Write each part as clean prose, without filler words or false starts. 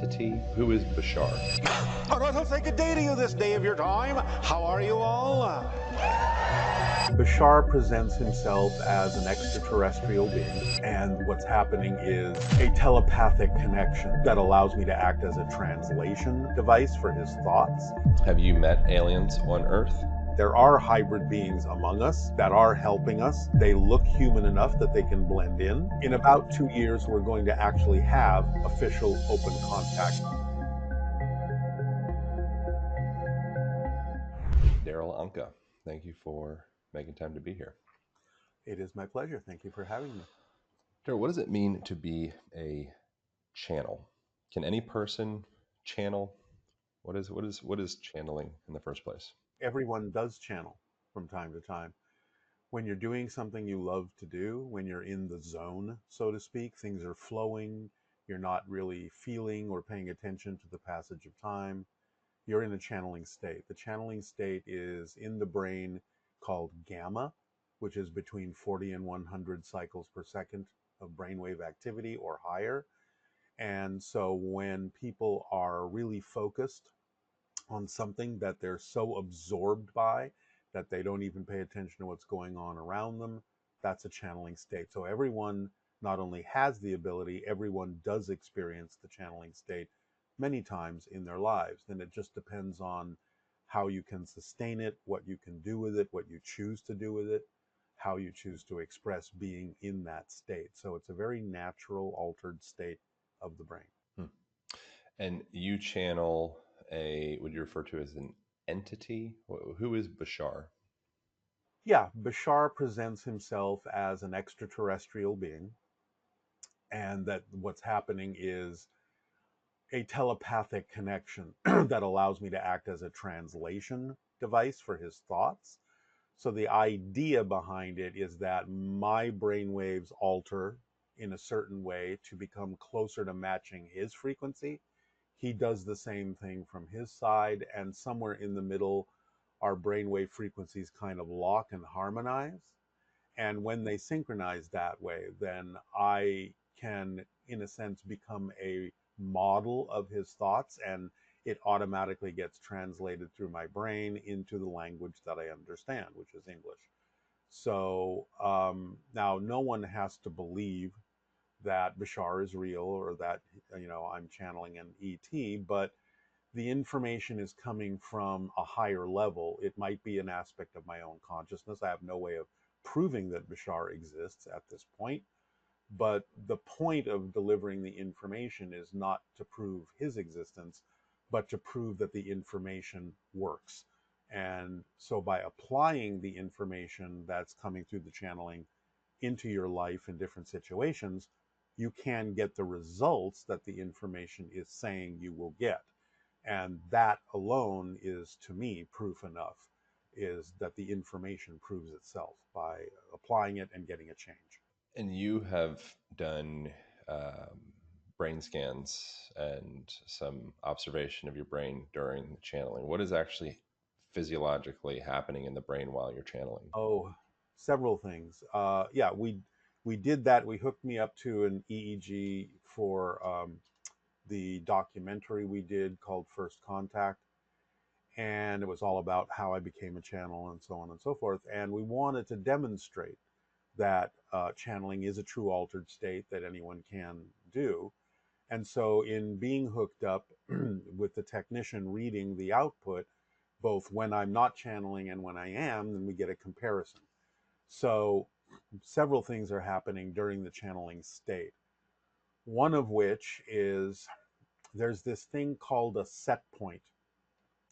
Who is Bashar? All right, let's take a day to you this day of your time. How are you all? Bashar presents himself as an extraterrestrial being, and what's happening is a telepathic connection that allows me to act as a translation device for his thoughts. Have you met aliens on Earth? There are hybrid beings among us that are helping us. They look human enough that they can blend in. In about 2 years, we're going to actually have official open contact. Darryl Anka, thank you for making time to be here. It is my pleasure. Thank you for having me. Darryl, what does it mean to be a channel? Can any person channel? What is channeling in the first place? Everyone does channel from time to time. When you're doing something you love to do, when you're in the zone, so to speak, things are flowing, you're not really feeling or paying attention to the passage of time, you're in a channeling state. The channeling state is in the brain called gamma, which is between 40 and 100 cycles per second of brainwave activity or higher. And so when people are really focused on something that they're so absorbed by that they don't even pay attention to what's going on around them, that's a channeling state. So everyone not only has the ability, everyone does experience the channeling state many times in their lives. And it just depends on how you can sustain it, what you can do with it, what you choose to do with it, how you choose to express being in that state. So it's a very natural, altered state of the brain. And you channel what you refer to as an entity. Who is Bashar? Yeah, Bashar presents himself as an extraterrestrial being, and that what's happening is a telepathic connection that allows me to act as a translation device for his thoughts. So the idea behind it is that my brainwaves alter in a certain way to become closer to matching his frequency. He does the same thing from his side, and somewhere in the middle, our brainwave frequencies kind of lock and harmonize. And when they synchronize that way, then I can, in a sense, become a model of his thoughts, and it automatically gets translated through my brain into the language that I understand, which is English. So now no one has to believe that Bashar is real or that I'm channeling an ET, but the information is coming from a higher level. It might be an aspect of my own consciousness. I have no way of proving that Bashar exists at this point, but the point of delivering the information is not to prove his existence, but to prove that the information works. And so by applying the information that's coming through the channeling into your life in different situations, you can get the results that the information is saying you will get. And that alone is, to me, proof enough, is that the information proves itself by applying it and getting a change. And you have done brain scans and some observation of your brain during the channeling. What is actually physiologically happening in the brain while you're channeling? Oh, several things. Yeah, we did that. We hooked me up to an EEG for the documentary we did called First Contact, and it was all about how I became a channel and so on and so forth. And we wanted to demonstrate that channeling is a true altered state that anyone can do. And so, in being hooked up with the technician reading the output, both when I'm not channeling and when I am, then we get a comparison. So, several things are happening during the channeling state. One of which is there's this thing called a set point,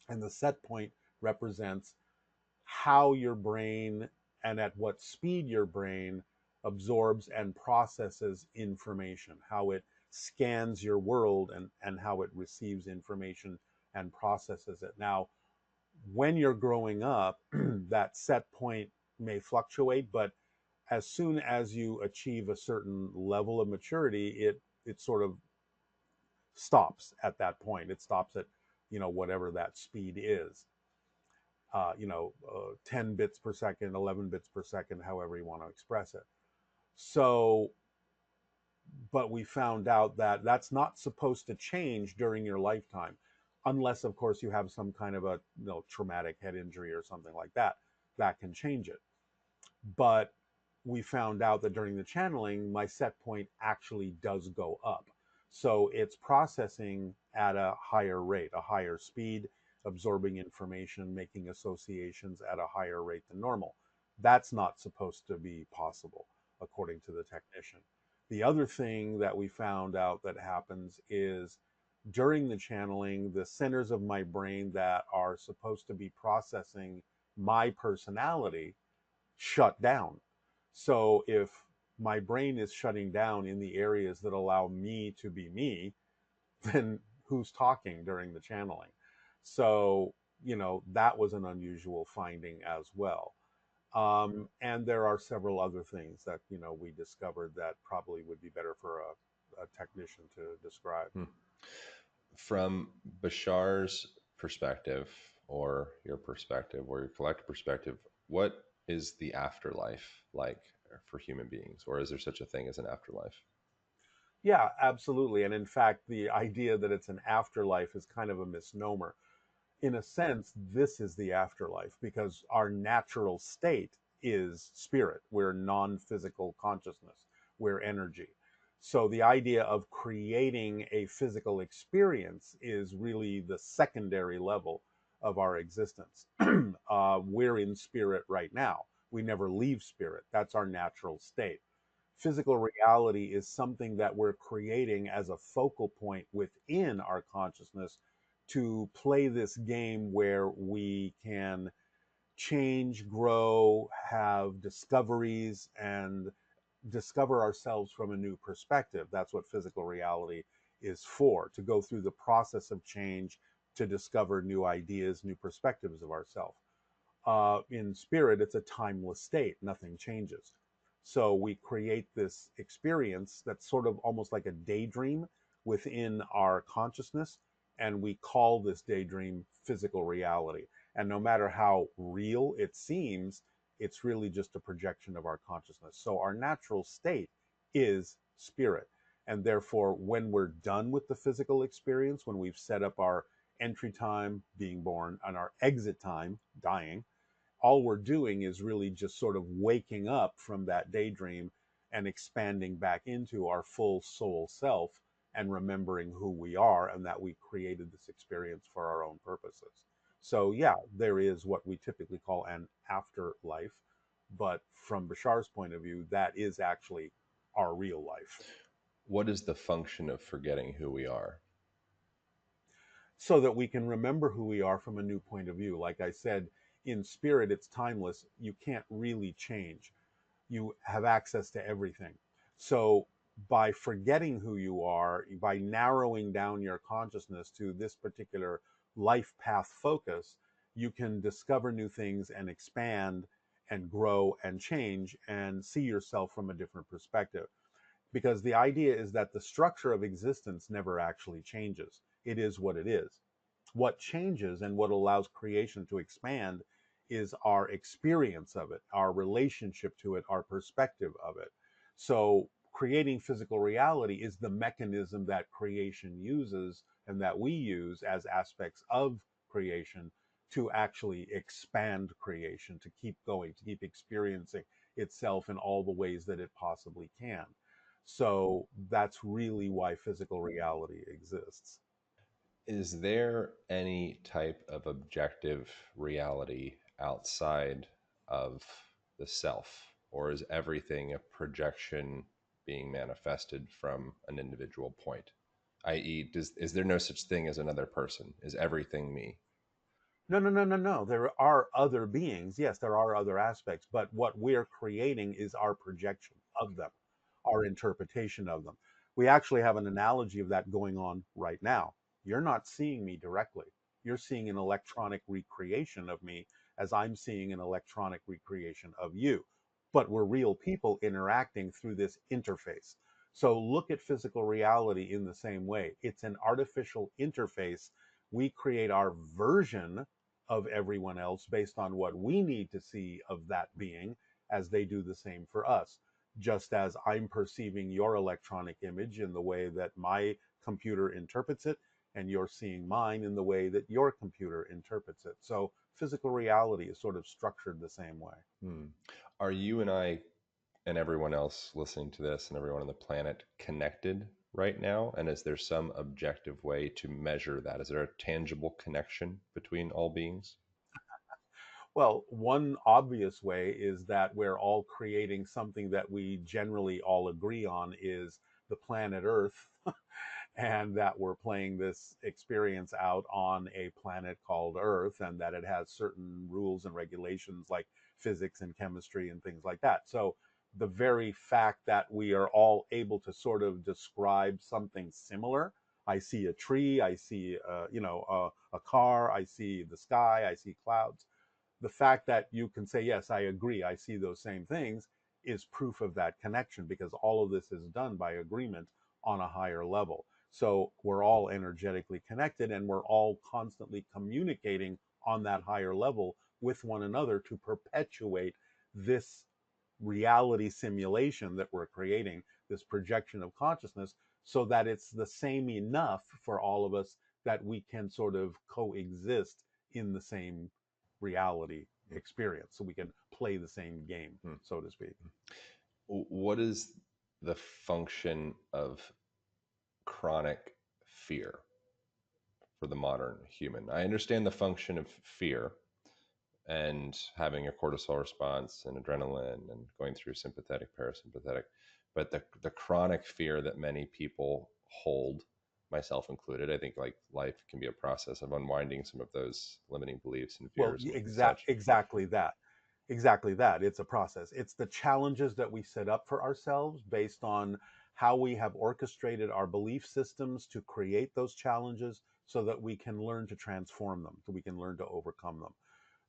and the set point represents how your brain and at what speed your brain absorbs and processes information, how it scans your world and how it receives information and processes it. Now, when you're growing up, that set point may fluctuate, but as soon as you achieve a certain level of maturity, it sort of stops at that point. It stops at whatever that speed is. 10 bits per second, 11 bits per second, however you want to express it. So But we found out that that's not supposed to change during your lifetime, unless, of course, you have some kind of a traumatic head injury or something like that. That can change it. But we found out that during the channeling, my set point actually does go up. So it's processing at a higher rate, a higher speed, absorbing information, making associations at a higher rate than normal. That's not supposed to be possible, according to the technician. The other thing that we found out that happens is during the channeling, the centers of my brain that are supposed to be processing my personality shut down. So if my brain is shutting down in the areas that allow me to be me, then who's talking during the channeling? So, that was an unusual finding as well. And there are several other things that, we discovered that probably would be better for a technician to describe. Hmm. From Bashar's perspective, or your perspective, or your collective perspective, what is the afterlife like for human beings? Or is there such a thing as an afterlife? Yeah, absolutely. And in fact, the idea that it's an afterlife is kind of a misnomer. In a sense, this is the afterlife because our natural state is spirit. We're non physical consciousness, we're energy. So the idea of creating a physical experience is really the secondary level of our existence. We're in spirit right now. We never leave spirit. That's our natural state. Physical reality is something that we're creating as a focal point within our consciousness to play this game where we can change, grow, have discoveries, and discover ourselves from a new perspective. That's what physical reality is for, to go through the process of change, to discover new ideas, new perspectives of ourselves. In spirit, it's a timeless state, nothing changes. So we create this experience that's sort of almost like a daydream within our consciousness, and we call this daydream physical reality. And no matter how real it seems, it's really just a projection of our consciousness. So our natural state is spirit. And therefore, when we're done with the physical experience, when we've set up our entry time, being born, and our exit time, dying, all we're doing is really just sort of waking up from that daydream and expanding back into our full soul self and remembering who we are and that we created this experience for our own purposes. So, yeah, there is what we typically call an afterlife. But from Bashar's point of view, that is actually our real life. What is the function of forgetting who we are? So that we can remember who we are from a new point of view. Like I said, in spirit, it's timeless. You can't really change. You have access to everything. So by forgetting who you are, by narrowing down your consciousness to this particular life path focus, you can discover new things and expand and grow and change and see yourself from a different perspective. Because the idea is that the structure of existence never actually changes. It is what it is. What changes and what allows creation to expand is our experience of it, our relationship to it, our perspective of it. So, creating physical reality is the mechanism that creation uses and that we use as aspects of creation to actually expand creation, to keep going, to keep experiencing itself in all the ways that it possibly can. So, that's really why physical reality exists. Is there any type of objective reality outside of the self, or is everything a projection being manifested from an individual point? I.e., is there no such thing as another person? Is everything me? No, no, no, no, no. There are other beings. Yes, there are other aspects, but what we're creating is our projection of them, our interpretation of them. We actually have an analogy of that going on right now. You're not seeing me directly. You're seeing an electronic recreation of me as I'm seeing an electronic recreation of you. But we're real people interacting through this interface. So look at physical reality in the same way. It's an artificial interface. We create our version of everyone else based on what we need to see of that being as they do the same for us. just as I'm perceiving your electronic image in the way that my computer interprets it, and you're seeing mine in the way that your computer interprets it. So physical reality is sort of structured the same way. Hmm. Are you and I and everyone else listening to this and everyone on the planet connected right now? And is there some objective way to measure that? Is there a tangible connection between all beings? Well, one obvious way is that we're all creating something that we generally all agree on is the planet Earth, and that we're playing this experience out on a planet called Earth, and that it has certain rules and regulations like physics and chemistry and things like that. So the very fact that we are all able to sort of describe something similar, I see a tree, I see a car, I see the sky, I see clouds, the fact that you can say, yes, I agree, I see those same things, is proof of that connection, because all of this is done by agreement on a higher level. So we're all energetically connected, and we're all constantly communicating on that higher level with one another to perpetuate this reality simulation that we're creating, this projection of consciousness, so that it's the same enough for all of us that we can sort of coexist in the same reality experience, so we can play the same game, Hmm. so to speak. What is the function of chronic fear for the modern human? I understand the function of fear and having a cortisol response and adrenaline and going through sympathetic, parasympathetic, but the chronic fear that many people hold, myself included, I think like life can be a process of unwinding some of those limiting beliefs and Well, fears and such. exactly that. Exactly that. It's a process. It's the challenges that we set up for ourselves based on how we have orchestrated our belief systems to create those challenges, so that we can learn to transform them, so we can learn to overcome them.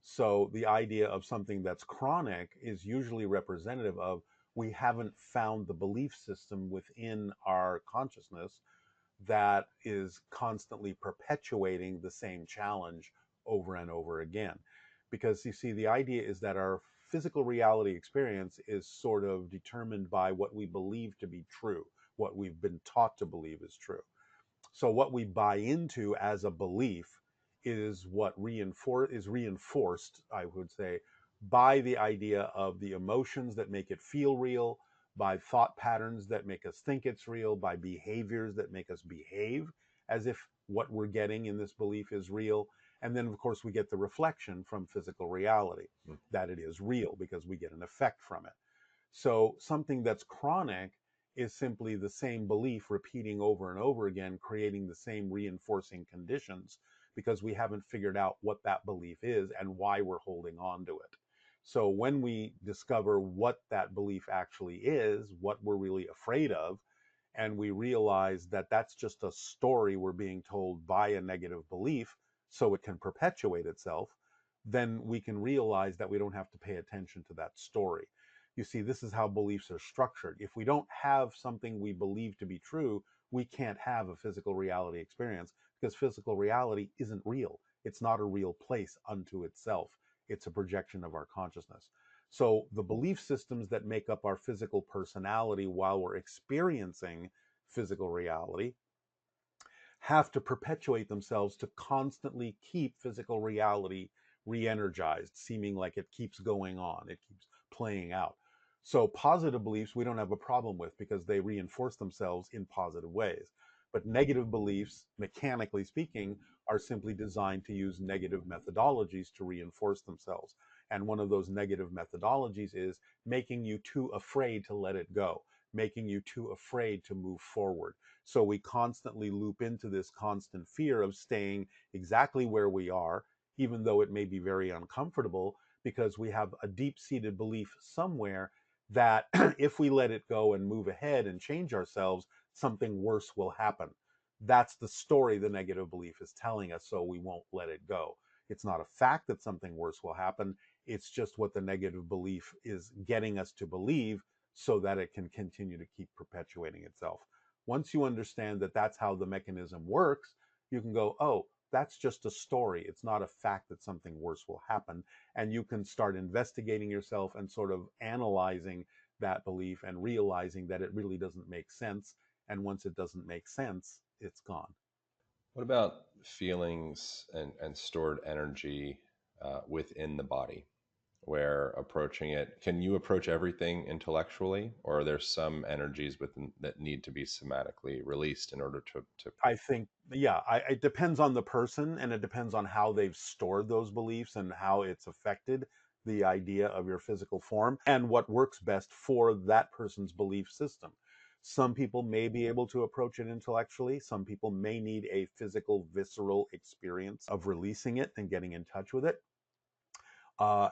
So the idea of something that's chronic is usually representative of, we haven't found the belief system within our consciousness that is constantly perpetuating the same challenge over and over again. Because you see, the idea is that our physical reality experience is sort of determined by what we believe to be true, what we've been taught to believe is true. So what we buy into as a belief is what reinforced, I would say, by the idea of the emotions that make it feel real, by thought patterns that make us think it's real, by behaviors that make us behave as if what we're getting in this belief is real. And then, of course, we get the reflection from physical reality Mm. that it is real, because we get an effect from it. So something that's chronic is simply the same belief repeating over and over again, creating the same reinforcing conditions, because we haven't figured out what that belief is and why we're holding on to it. So when we discover what that belief actually is, what we're really afraid of, and we realize that that's just a story we're being told by a negative belief so it can perpetuate itself, then we can realize that we don't have to pay attention to that story. You see, this is how beliefs are structured. If we don't have something we believe to be true, we can't have a physical reality experience, because physical reality isn't real. It's not a real place unto itself. It's a projection of our consciousness. So the belief systems that make up our physical personality while we're experiencing physical reality have to perpetuate themselves to constantly keep physical reality re-energized, seeming like it keeps going on, it keeps playing out. So positive beliefs we don't have a problem with, because they reinforce themselves in positive ways. But negative beliefs, mechanically speaking, are simply designed to use negative methodologies to reinforce themselves. And one of those negative methodologies is making you too afraid to let it go, making you too afraid to move forward. So we constantly loop into this constant fear of staying exactly where we are, even though it may be very uncomfortable, because we have a deep seated belief somewhere that if we let it go and move ahead and change ourselves, something worse will happen. That's the story the negative belief is telling us, so we won't let it go. It's not a fact that something worse will happen. It's just what the negative belief is getting us to believe, so that it can continue to keep perpetuating itself. Once you understand that that's how the mechanism works, you can go, oh, that's just a story. It's not a fact that something worse will happen. And you can start investigating yourself and sort of analyzing that belief and realizing that it really doesn't make sense. And once it doesn't make sense, it's gone. What about feelings and stored energy within the body? Where approaching it, can you approach everything intellectually, or are there some energies within that need to be somatically released in order to I think, yeah, it depends on the person and it depends on how they've stored those beliefs and how it's affected the idea of your physical form and what works best for that person's belief system. Some people may be able to approach it intellectually. Some people may need a physical, visceral experience of releasing it and getting in touch with it.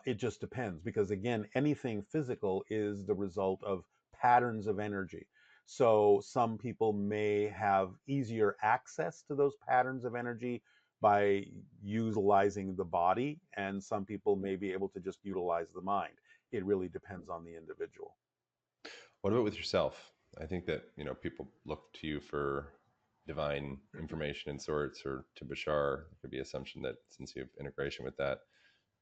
It just depends because, again, anything physical is the result of patterns of energy. So some people may have easier access to those patterns of energy by utilizing the body, and some people may be able to just utilize the mind. It really depends on the individual. what about with yourself? I think that, people look to you for divine information in sorts, or to Bashar. There could be assumption that since you have integration with that,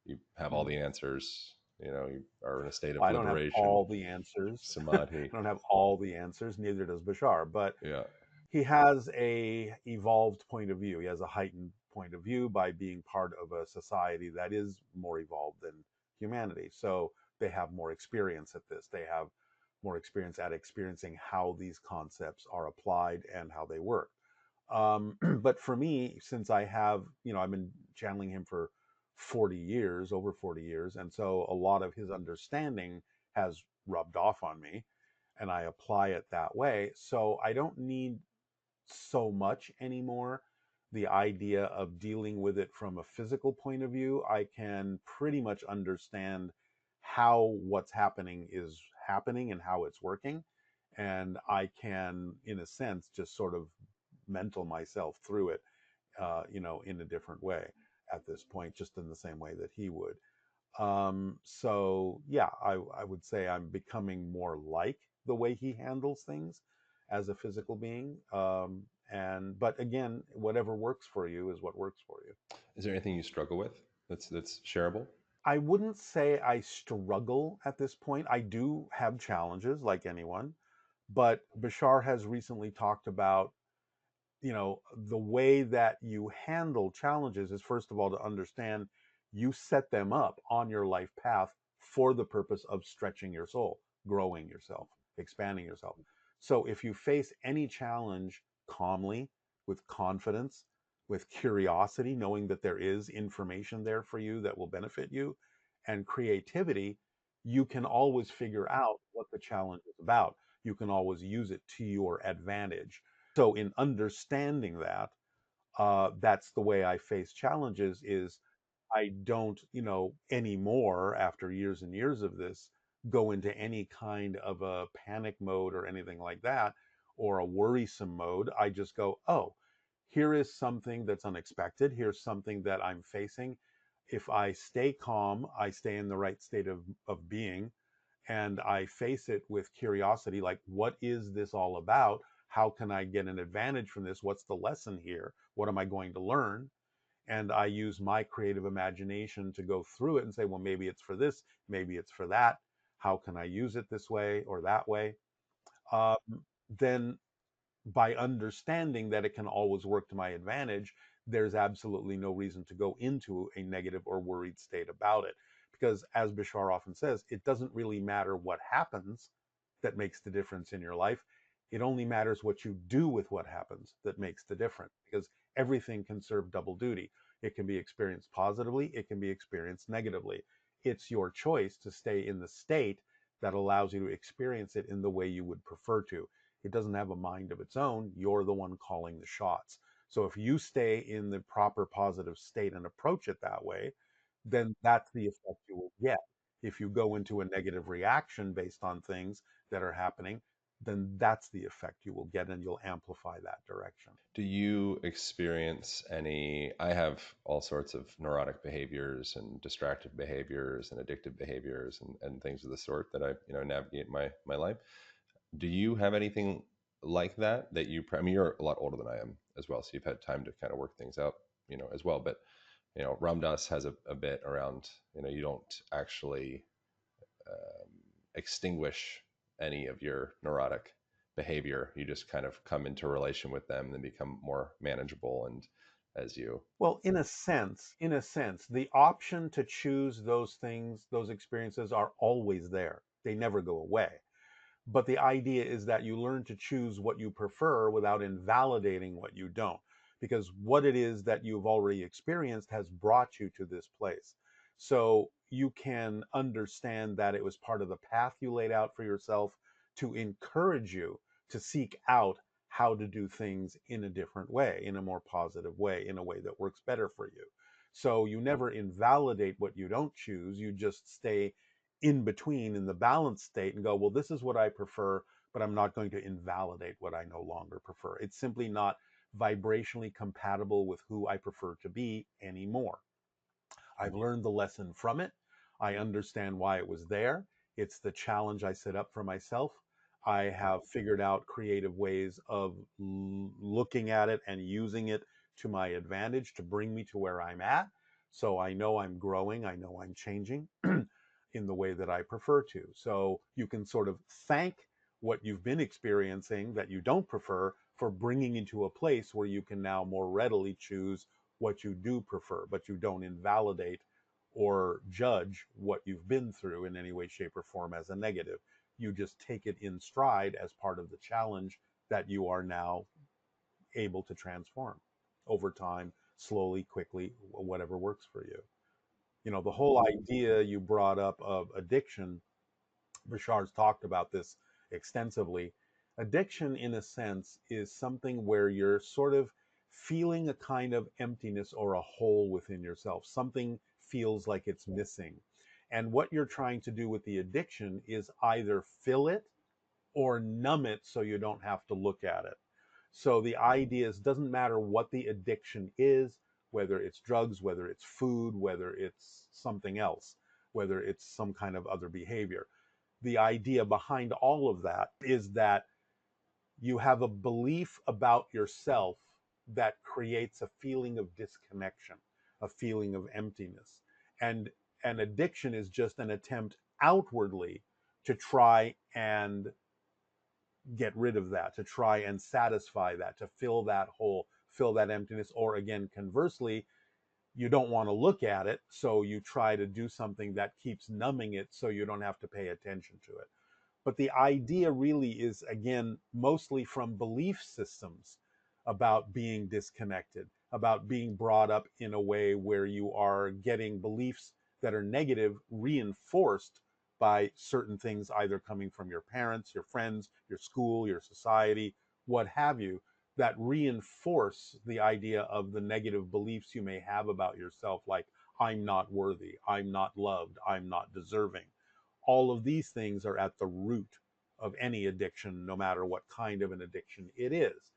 you have all Mhm. the answers. You are in a state of I don't have liberation, all the answers. I samadhi. don't have all the answers, neither does Bashar, but Yeah. he has a evolved point of view. He has a heightened point of view by being part of a society that is more evolved than humanity. So they have more experience at this. They have more experience at experiencing how these concepts are applied and how they work. But for me, since I have, I've been channeling him for 40 years, over 40 years, and so a lot of his understanding has rubbed off on me, and I apply it that way. So I don't need so much anymore the idea of dealing with it from a physical point of view. I can pretty much understand how what's happening is happening and how it's working. And I can, in a sense, just sort of mental myself through it, in a different way at this point, just in the same way that he would. So yeah, I would say I'm becoming more like the way he handles things as a physical being. But again, whatever works for you is what works for you. Is there anything you struggle with that's shareable? I wouldn't say I struggle at this point. I do have challenges like anyone, but Bashar has recently talked about, the way that you handle challenges is, first of all, to understand you set them up on your life path for the purpose of stretching your soul, growing yourself, expanding yourself. So if you face any challenge calmly, with confidence, with curiosity, knowing that there is information there for you that will benefit you, and creativity, you can always figure out what the challenge is about. You can always use it to your advantage. So in understanding that, that's the way I face challenges. Is I don't, anymore after years and years of this, go into any kind of a panic mode or anything like that, or a worrisome mode. I just go, oh, here is something that's unexpected. Here's something that I'm facing. If I stay calm, I stay in the right state of being, and I face it with curiosity, like, what is this all about? How can I get an advantage from this? What's the lesson here? What am I going to learn? And I use my creative imagination to go through it and say, well, maybe it's for this, maybe it's for that. How can I use it this way or that way? Um, then by understanding that it can always work to my advantage, there's absolutely no reason to go into a negative or worried state about it. Because as Bashar often says, it doesn't really matter what happens that makes the difference in your life. It only matters what you do with what happens that makes the difference, because everything can serve double duty. It can be experienced positively, it can be experienced negatively. It's your choice to stay in the state that allows you to experience it in the way you would prefer to. It doesn't have a mind of its own. You're the one calling the shots. So if you stay in the proper positive state and approach it that way, then that's the effect you will get. If you go into a negative reaction based on things that are happening, then that's the effect you will get and you'll amplify that direction. Do you experience any? I have all sorts of neurotic behaviors and distractive behaviors and addictive behaviors and things of the sort that I navigate my life. Do you have anything like that I mean, you're a lot older than I am as well, so you've had time to kind of work things out, as well. But Ramdas has a bit around, you don't actually extinguish any of your neurotic behavior. You just kind of come into relation with them and then become more manageable. And as you, Well, in a sense, the option to choose those things, those experiences are always there. They never go away. But the idea is that you learn to choose what you prefer without invalidating what you don't. Because what it is that you've already experienced has brought you to this place. So you can understand that it was part of the path you laid out for yourself to encourage you to seek out how to do things in a different way, in a more positive way, in a way that works better for you. So you never invalidate what you don't choose. You just stay in between in the balanced state and go, well, this is what I prefer, but I'm not going to invalidate what I no longer prefer. It's simply not vibrationally compatible with who I prefer to be anymore. I've learned the lesson from it. I understand why it was there. It's the challenge I set up for myself. I have figured out creative ways of looking at it and using it to my advantage to bring me to where I'm at. So I know I'm growing. I know I'm changing in the way that I prefer to. So you can sort of thank what you've been experiencing that you don't prefer for bringing you to a place where you can now more readily choose what you do prefer, but you don't invalidate or judge what you've been through in any way, shape, or form as a negative. You just take it in stride as part of the challenge that you are now able to transform over time, slowly, quickly, whatever works for you. You know, the whole idea you brought up of addiction, Bashar's talked about this extensively. Addiction, in a sense, is something where you're sort of feeling a kind of emptiness or a hole within yourself. Something feels like it's missing. And what you're trying to do with the addiction is either fill it or numb it so you don't have to look at it. So the idea is, doesn't matter what the addiction is, whether it's drugs, whether it's food, whether it's something else, whether it's some kind of other behavior. The idea behind all of that is that you have a belief about yourself that creates a feeling of disconnection, a feeling of emptiness. And an addiction is just an attempt outwardly to try and get rid of that, to try and satisfy that, to fill that hole, fill that emptiness. Or again, conversely, you don't want to look at it, so you try to do something that keeps numbing it so you don't have to pay attention to it. But the idea really is, again, mostly from belief systems about being disconnected, about being brought up in a way where you are getting beliefs that are negative reinforced by certain things, either coming from your parents, your friends, your school, your society, what have you, that reinforce the idea of the negative beliefs you may have about yourself, like, I'm not worthy, I'm not loved, I'm not deserving. All of these things are at the root of any addiction, no matter what kind of an addiction it is.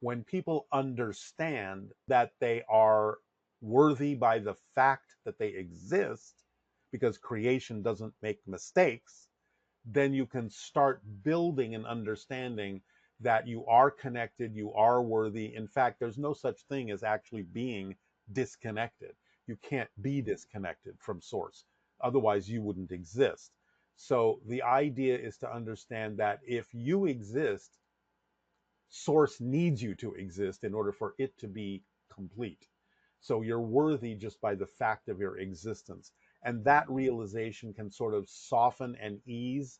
When people understand that they are worthy by the fact that they exist, because creation doesn't make mistakes, then you can start building an understanding that you are connected, you are worthy. In fact, there's no such thing as actually being disconnected. You can't be disconnected from source. Otherwise, you wouldn't exist. So the idea is to understand that if you exist, source needs you to exist in order for it to be complete. So you're worthy just by the fact of your existence. And that realization can sort of soften and ease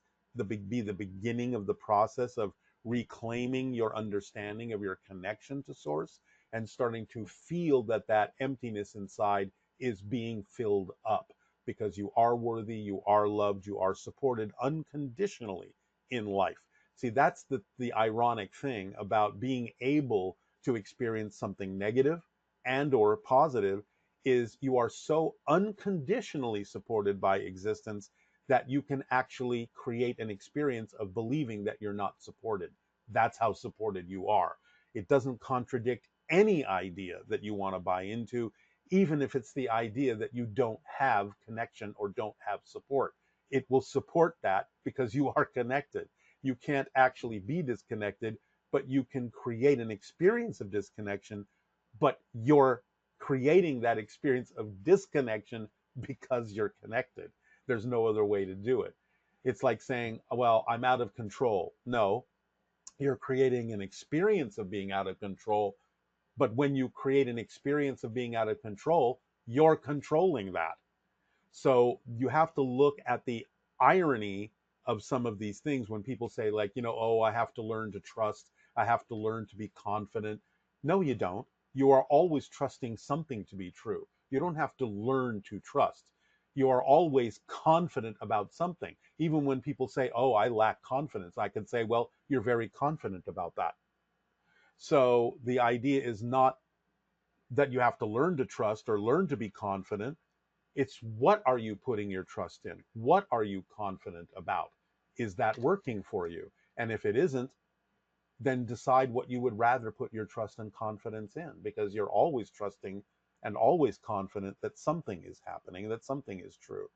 be the beginning of the process of reclaiming your understanding of your connection to source and starting to feel that that emptiness inside is being filled up because you are worthy, you are loved, you are supported unconditionally in life. See, that's the ironic thing about being able to experience something negative and or positive is you are so unconditionally supported by existence that you can actually create an experience of believing that you're not supported. That's how supported you are. It doesn't contradict any idea that you want to buy into, even if it's the idea that you don't have connection or don't have support. It will support that because you are connected. You can't actually be disconnected, but you can create an experience of disconnection, but you're creating that experience of disconnection because you're connected. There's no other way to do it. It's like saying, well, I'm out of control. No, you're creating an experience of being out of control. But when you create an experience of being out of control, you're controlling that. So you have to look at the irony of some of these things when people say, like, oh, I have to learn to trust, I have to learn to be confident. No, you don't. You are always trusting something to be true. You don't have to learn to trust. You are always confident about something. Even when people say, oh, I lack confidence, I can say, well, you're very confident about that. So the idea is not that you have to learn to trust or learn to be confident. It's what are you putting your trust in? What are you confident about? Is that working for you? And if it isn't, then decide what you would rather put your trust and confidence in, because you're always trusting and always confident that something is happening, that something is true.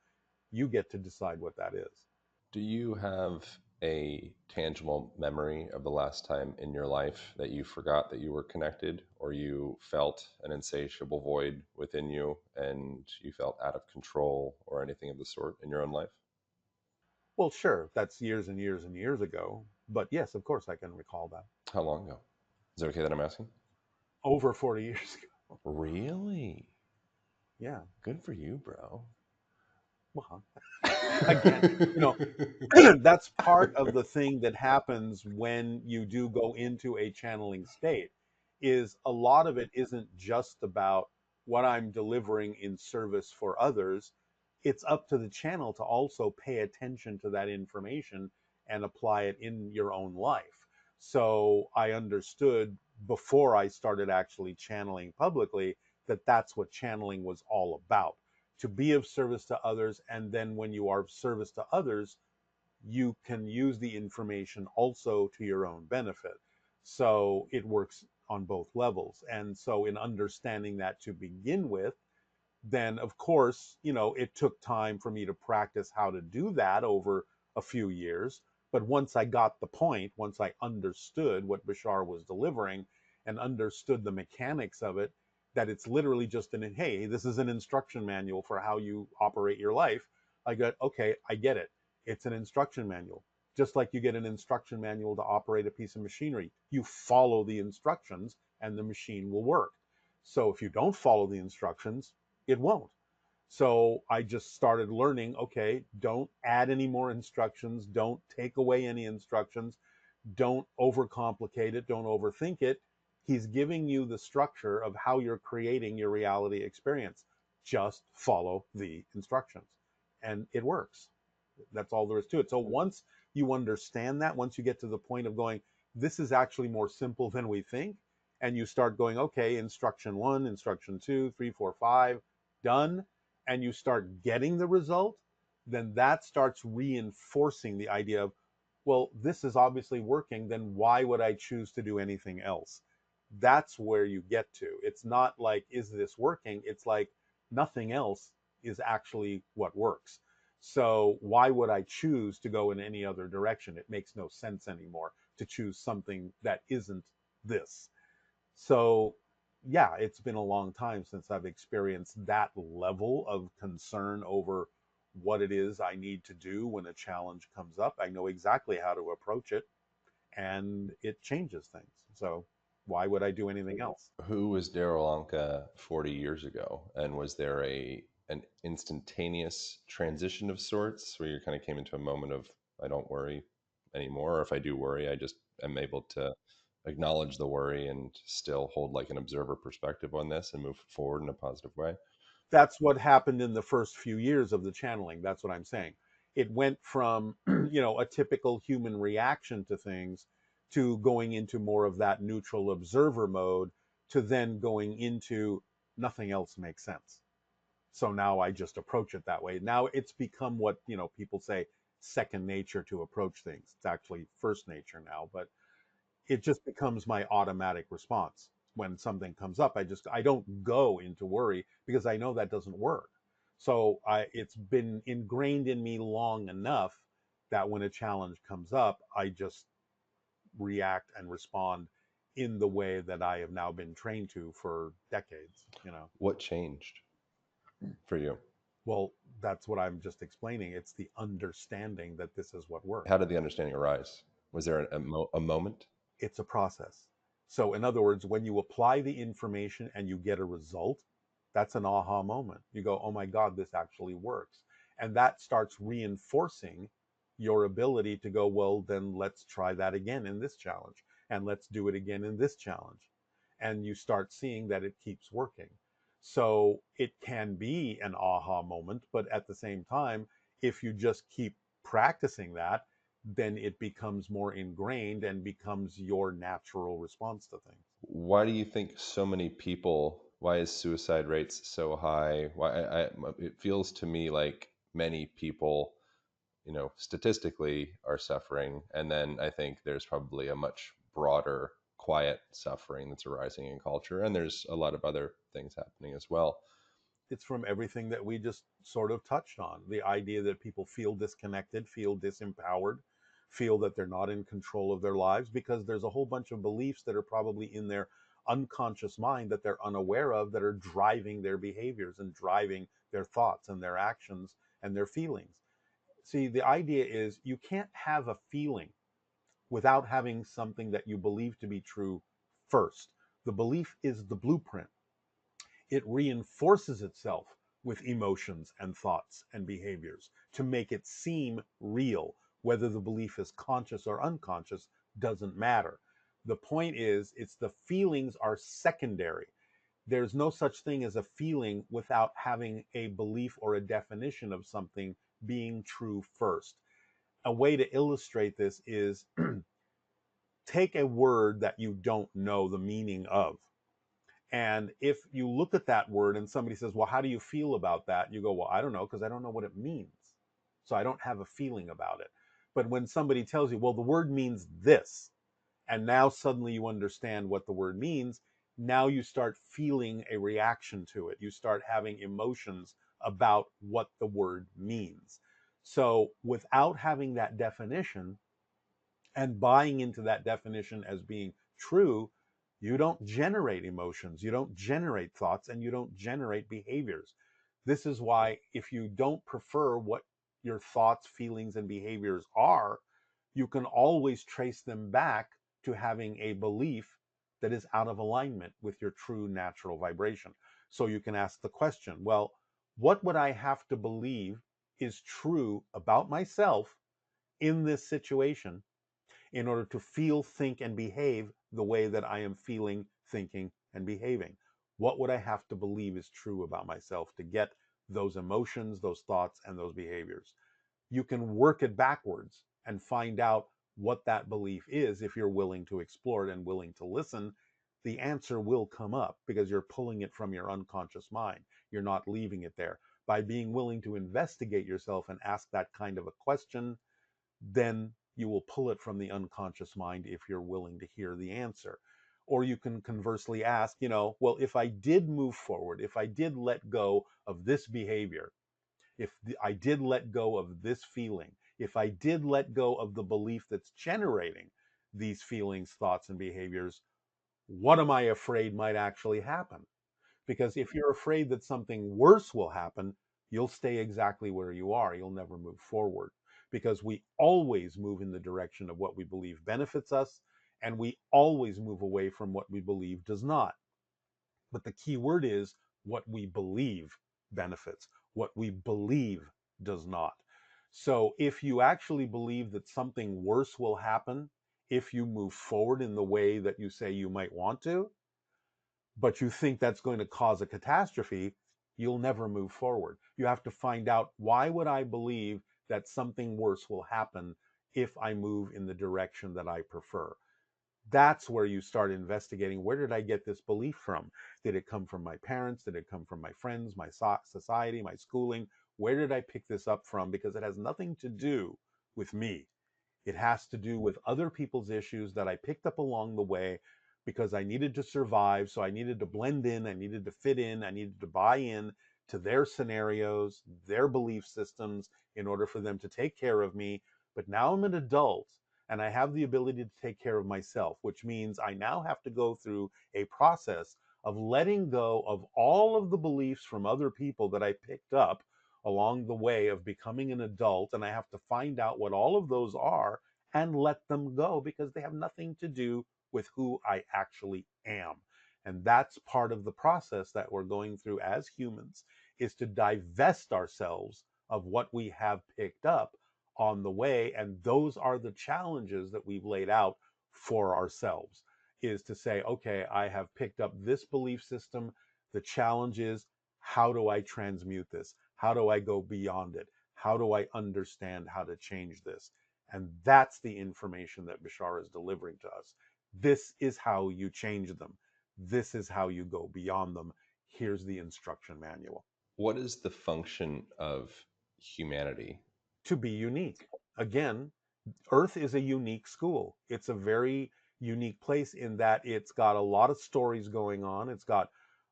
You get to decide what that is. Do you have a tangible memory of the last time in your life that you forgot that you were connected, or you felt an insatiable void within you and you felt out of control, or anything of the sort in your own life? Well, sure, that's years and years and years ago. But yes, of course, I can recall that. How long ago? Is it okay that I'm asking? Over 40 years ago. Really? Yeah. Good for you, bro. Well, again, you know, that's part of the thing that happens when you do go into a channeling state, is a lot of it isn't just about what I'm delivering in service for others. It's up to the channel to also pay attention to that information and apply it in your own life. So I understood before I started actually channeling publicly that that's what channeling was all about, to be of service to others. And then when you are of service to others, you can use the information also to your own benefit. So it works on both levels. And so, in understanding that to begin with, then of course, it took time for me to practice how to do that over a few years. But once I got the point, once I understood what Bashar was delivering and understood the mechanics of it, that it's literally just hey, this is an instruction manual for how you operate your life. I got, okay, I get it. It's an instruction manual. Just like you get an instruction manual to operate a piece of machinery, you follow the instructions and the machine will work. So if you don't follow the instructions, it won't. So I just started learning, okay, don't add any more instructions, don't take away any instructions, don't overcomplicate it, don't overthink it. He's giving you the structure of how you're creating your reality experience. Just follow the instructions and it works. That's all there is to it. So once you understand that, once you get to the point of going, this is actually more simple than we think, and you start going, okay, instruction one, instruction two, three, four, five, done, and you start getting the result, then that starts reinforcing the idea of, well, this is obviously working, then why would I choose to do anything else? That's where you get to. It's not like, is this working? It's like, nothing else is actually what works. So why would I choose to go in any other direction? It makes no sense anymore to choose something that isn't this. So yeah, it's been a long time since I've experienced that level of concern over what it is I need to do when a challenge comes up. I know exactly how to approach it and it changes things. So why would I do anything else? Who was Darryl Anka 40 years ago? And was there an instantaneous transition of sorts where you kind of came into a moment of, I don't worry anymore, or if I do worry, I just am able to acknowledge the worry and still hold like an observer perspective on this and move forward in a positive way? That's what happened in the first few years of the channeling. That's what I'm saying. It went from, a typical human reaction to things to going into more of that neutral observer mode to then going into nothing else makes sense. So now I just approach it that way. Now it's become what, people say second nature to approach things. It's actually first nature now, but it just becomes my automatic response. When something comes up, I don't go into worry because I know that doesn't work. So it's been ingrained in me long enough that when a challenge comes up, I just react and respond in the way that I have now been trained to for decades. What changed for you? Well, that's what I'm just explaining. It's the understanding that this is what How works. did the understanding arise? Was there a moment? It's a process. So, in other words, when you apply the information and you get a result, that's an aha moment. You go, oh my God, this actually works. And that starts reinforcing your ability to go, well, then let's try that again in this challenge. And let's do it again in this challenge. And you start seeing that it keeps working. So it can be an aha moment, but at the same time, if you just keep practicing that, then it becomes more ingrained and becomes your natural response to things. Why do you think so many people? Why is suicide rates so high? Why it feels to me like many people, statistically are suffering, and then I think there's probably a much broader, quiet suffering that's arising in culture, and there's a lot of other things happening as well. It's from everything that we just sort of touched on. The idea that people feel disconnected, feel disempowered, feel that they're not in control of their lives because there's a whole bunch of beliefs that are probably in their unconscious mind that they're unaware of that are driving their behaviors and driving their thoughts and their actions and their feelings. See, the idea is you can't have a feeling without having something that you believe to be true first. The belief is the blueprint. It reinforces itself with emotions and thoughts and behaviors to make it seem real. Whether the belief is conscious or unconscious doesn't matter. The point is, it's the feelings are secondary. There's no such thing as a feeling without having a belief or a definition of something being true first. A way to illustrate this is take a word that you don't know the meaning of. And if you look at that word and somebody says, well, how do you feel about that? You go, well, I don't know, because I don't know what it means. So I don't have a feeling about it. But when somebody tells you, well, the word means this, and now suddenly you understand what the word means, now you start feeling a reaction to it. You start having emotions about what the word means. So without having that definition, and buying into that definition as being true, you don't generate emotions, you don't generate thoughts, and you don't generate behaviors. This is why, if you don't prefer what your thoughts, feelings, and behaviors are, you can always trace them back to having a belief that is out of alignment with your true natural vibration. So you can ask the question, well, what would I have to believe is true about myself in this situation in order to feel, think, and behave the way that I am feeling, thinking, and behaving? What would I have to believe is true about myself to get those emotions, those thoughts, and those behaviors? You can work it backwards and find out what that belief is if you're willing to explore it and willing to listen. The answer will come up because you're pulling it from your unconscious mind. You're not leaving it there. By being willing to investigate yourself and ask that kind of a question, then you will pull it from the unconscious mind if you're willing to hear the answer. Or you can conversely ask, well, if I did move forward, if I did let go of this behavior, if I did let go of this feeling, if I did let go of the belief that's generating these feelings, thoughts, and behaviors, what am I afraid might actually happen? Because if you're afraid that something worse will happen, you'll stay exactly where you are. You'll never move forward because we always move in the direction of what we believe benefits us, and we always move away from what we believe does not. But the key word is what we believe benefits, what we believe does not. So if you actually believe that something worse will happen if you move forward in the way that you say you might want to, but you think that's going to cause a catastrophe, you'll never move forward. You have to find out, why would I believe that something worse will happen if I move in the direction that I prefer? That's where you start investigating, where did I get this belief from? Did it come from my parents? Did it come from my friends, my society, my schooling? Where did I pick this up from? Because it has nothing to do with me. It has to do with other people's issues that I picked up along the way because I needed to survive. So I needed to blend in, I needed to fit in, I needed to buy in to their scenarios, their belief systems in order for them to take care of me. But now I'm an adult and I have the ability to take care of myself, which means I now have to go through a process of letting go of all of the beliefs from other people that I picked up along the way of becoming an adult, and I have to find out what all of those are and let them go because they have nothing to do with who I actually am. And that's part of the process that we're going through as humans, is to divest ourselves of what we have picked up on the way. And those are the challenges that we've laid out for ourselves, is to say, okay, I have picked up this belief system. The challenge is, how do I transmute this? How do I go beyond it? How do I understand how to change this? And that's the information that Bashar is delivering to us. This is how you change them. This is how you go beyond them. Here's the instruction manual. What is the function of humanity? To be unique. Again, Earth is a unique school. It's a very unique place in that it's got a lot of stories going on. It's got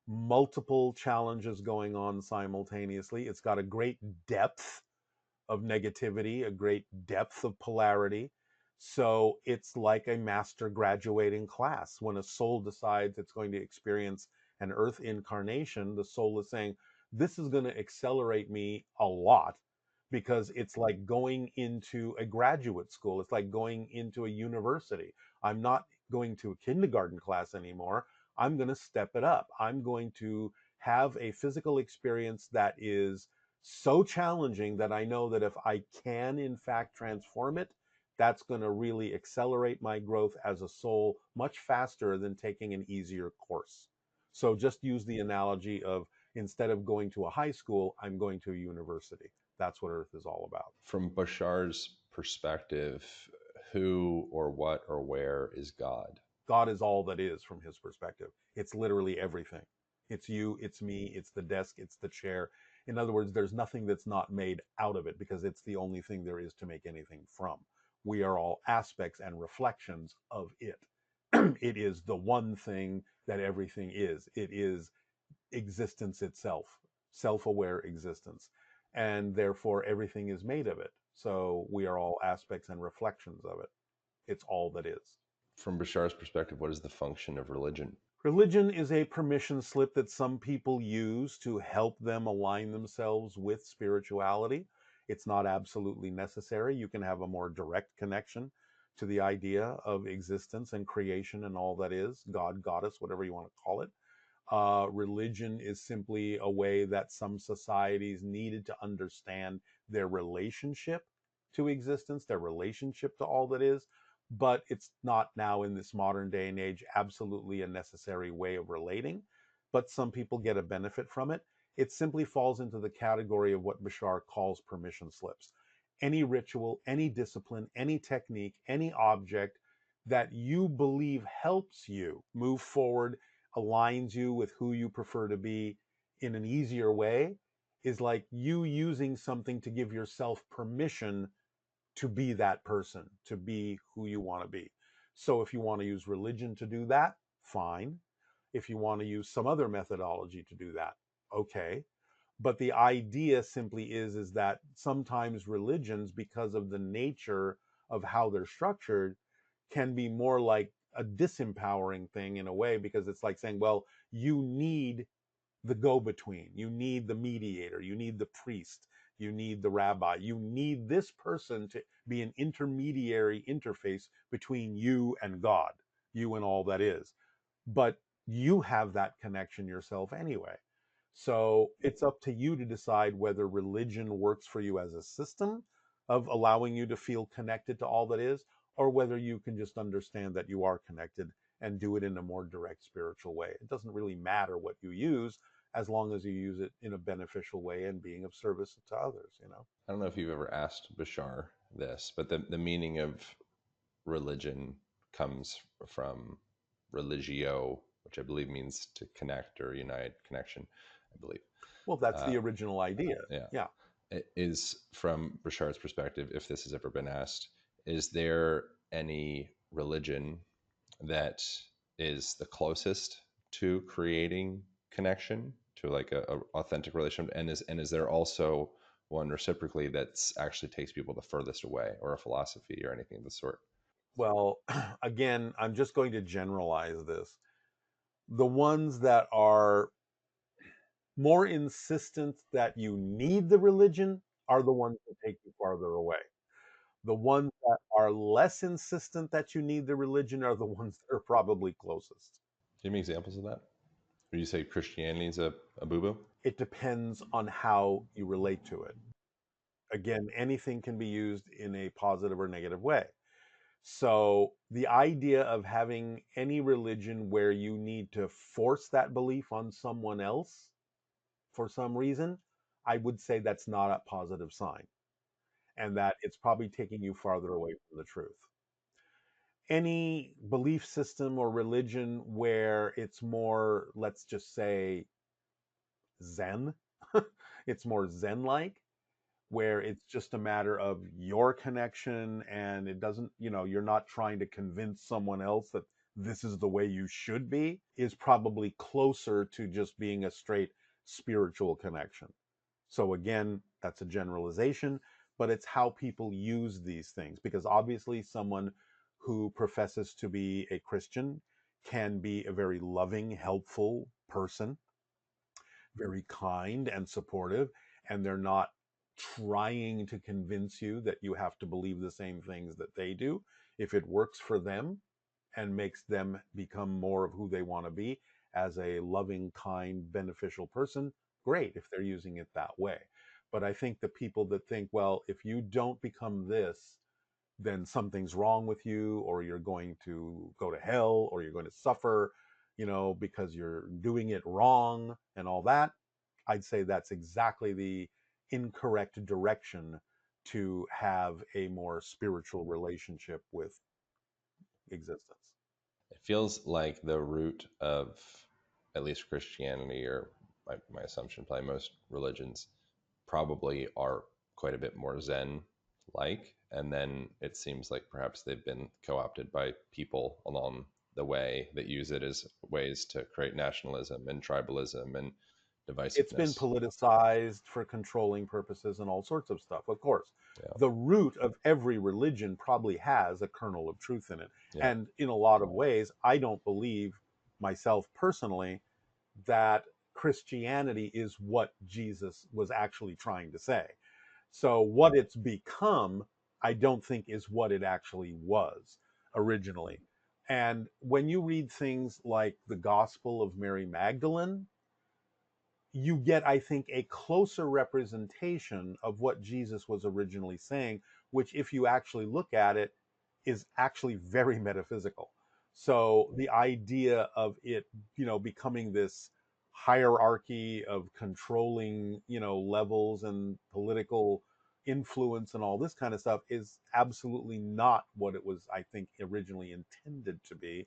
multiple challenges going on simultaneously. It's got a great depth of negativity, a great depth of polarity. So it's like a master graduating class. When a soul decides it's going to experience an earth incarnation, the soul is saying, this is going to accelerate me a lot, because it's like going into a graduate school. It's like going into a university. I'm not going to a kindergarten class anymore. I'm going to step it up. I'm going to have a physical experience that is so challenging that I know that if I can, in fact, transform it, that's going to really accelerate my growth as a soul much faster than taking an easier course. So just use the analogy of, instead of going to a high school, I'm going to a university. That's what Earth is all about. From Bashar's perspective, who or what or where is God? God is all that is from his perspective. It's literally everything. It's you, it's me, it's the desk, it's the chair. In other words, there's nothing that's not made out of it, because it's the only thing there is to make anything from. We are all aspects and reflections of it. It is the one thing that everything is. It is existence itself, self aware existence. And therefore, everything is made of it. So we are all aspects and reflections of it. It's all that is. From Bashar's perspective, what is the function of religion? Religion is a permission slip that some people use to help them align themselves with spirituality. It's not absolutely necessary. You can have a more direct connection to the idea of existence and creation and all that is, God, goddess, whatever you want to call it. Religion is simply a way that some societies needed to understand their relationship to existence, their relationship to all that is. But it's not now, in this modern day and age, absolutely a necessary way of relating. But some people get a benefit from it. It simply falls into the category of what Bashar calls permission slips. Any ritual, any discipline, any technique, any object that you believe helps you move forward, aligns you with who you prefer to be in an easier way, is like you using something to give yourself permission to be that person, to be who you want to be. So if you want to use religion to do that, fine. If you want to use some other methodology to do that, okay. But the idea simply is that sometimes religions, because of the nature of how they're structured, can be more like a disempowering thing in a way, because it's like saying, well, you need the go between, you need the mediator, you need the priest, you need the rabbi, you need this person to be an intermediary interface between you and God, you and all that is. But you have that connection yourself anyway. So it's up to you to decide whether religion works for you as a system of allowing you to feel connected to all that is, or whether you can just understand that you are connected and do it in a more direct spiritual way. It doesn't really matter what you use, as long as you use it in a beneficial way and being of service to others. I don't know if you've ever asked Bashar this, but the meaning of religion comes from religio, which I believe means to connect or unite, connection, I believe. Well, that's Uh, the original idea. yeah. Yeah. Is, from Bashar's perspective, if this has ever been asked, is there any religion that is the closest to creating connection, to like a authentic relationship, and is there also one reciprocally that's actually takes people the furthest away, or a philosophy or anything of the sort? Well, again, I'm just going to generalize this. The ones that are More insistent that you need the religion are the ones that take you farther away. The ones that are less insistent that you need the religion are the ones that are probably closest. Give me examples of that. Would you say Christianity is a boo boo? It depends on how you relate to it. Again, anything can be used in a positive or negative way. So, the idea of having any religion where you need to force that belief on someone else for some reason, I would say that's not a positive sign, and that it's probably taking you farther away from the truth. Any belief system or religion where it's more, let's just say, Zen, it's more Zen like, where it's just a matter of your connection and it doesn't, you're not trying to convince someone else that this is the way you should be, is probably closer to just being a straight spiritual connection. So again, that's a generalization, but it's how people use these things, because obviously someone who professes to be a Christian can be a very loving, helpful person, very kind and supportive, and they're not trying to convince you that you have to believe the same things that they do. If it works for them and makes them become more of who they want to be as a loving, kind, beneficial person, great if they're using it that way. But I think the people that think, well, if you don't become this, then something's wrong with you, or you're going to go to hell, or you're going to suffer, because you're doing it wrong and all that, I'd say that's exactly the incorrect direction to have a more spiritual relationship with existence. It feels like the root of at least Christianity, or my assumption, probably most religions, probably are quite a bit more Zen like. And then it seems like perhaps they've been co opted by people along the way that use it as ways to create nationalism and tribalism and It's been divisiveness. politicized for controlling purposes and all sorts of stuff, of course. Yeah. The root of every religion probably has a kernel of truth in it. Yeah. And in a lot of ways, I don't believe myself personally that Christianity is what Jesus was actually trying to say. So, what it's become, I don't think is what it actually was originally. And when you read things like the Gospel of Mary Magdalene, you get, I think, a closer representation of what Jesus was originally saying, which, if you actually look at it, is actually very metaphysical. So the idea of it, becoming this hierarchy of controlling, levels and political influence and all this kind of stuff is absolutely not what it was, I think, originally intended to be.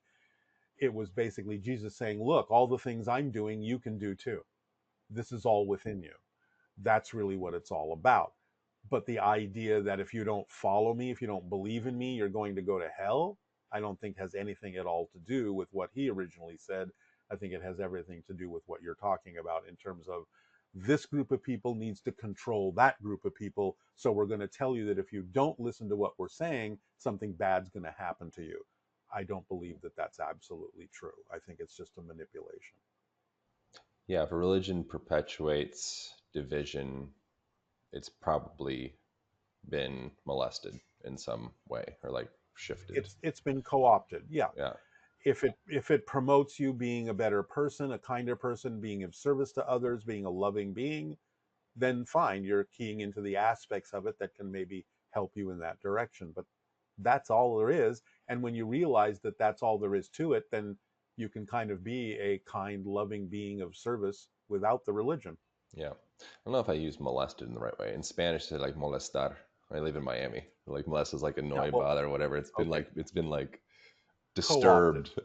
It was basically Jesus saying, look, all the things I'm doing, you can do too. This is all within you. That's really what it's all about. But the idea that if you don't follow me, if you don't believe in me, you're going to go to hell, I don't think has anything at all to do with what he originally said. I think it has everything to do with what you're talking about in terms of this group of people needs to control that group of people. So we're going to tell you that if you don't listen to what we're saying, something bad's going to happen to you. I don't believe that that's absolutely true. I think it's just a manipulation. Yeah. If a religion perpetuates division, it's probably been molested in some way or like shifted. It's been co-opted. Yeah. Yeah. If it promotes you being a better person, a kinder person, being of service to others, being a loving being, then fine, you're keying into the aspects of it that can maybe help you in that direction. But that's all there is. And when you realize that that's all there is to it, then you can kind of be a kind, loving being of service without the religion. Yeah. I don't know if I use molested in the right way. In Spanish, they like molestar. I live in Miami. Like molest is like Yeah, annoy, well, bother, whatever. okay, it's been like co-opted. disturbed.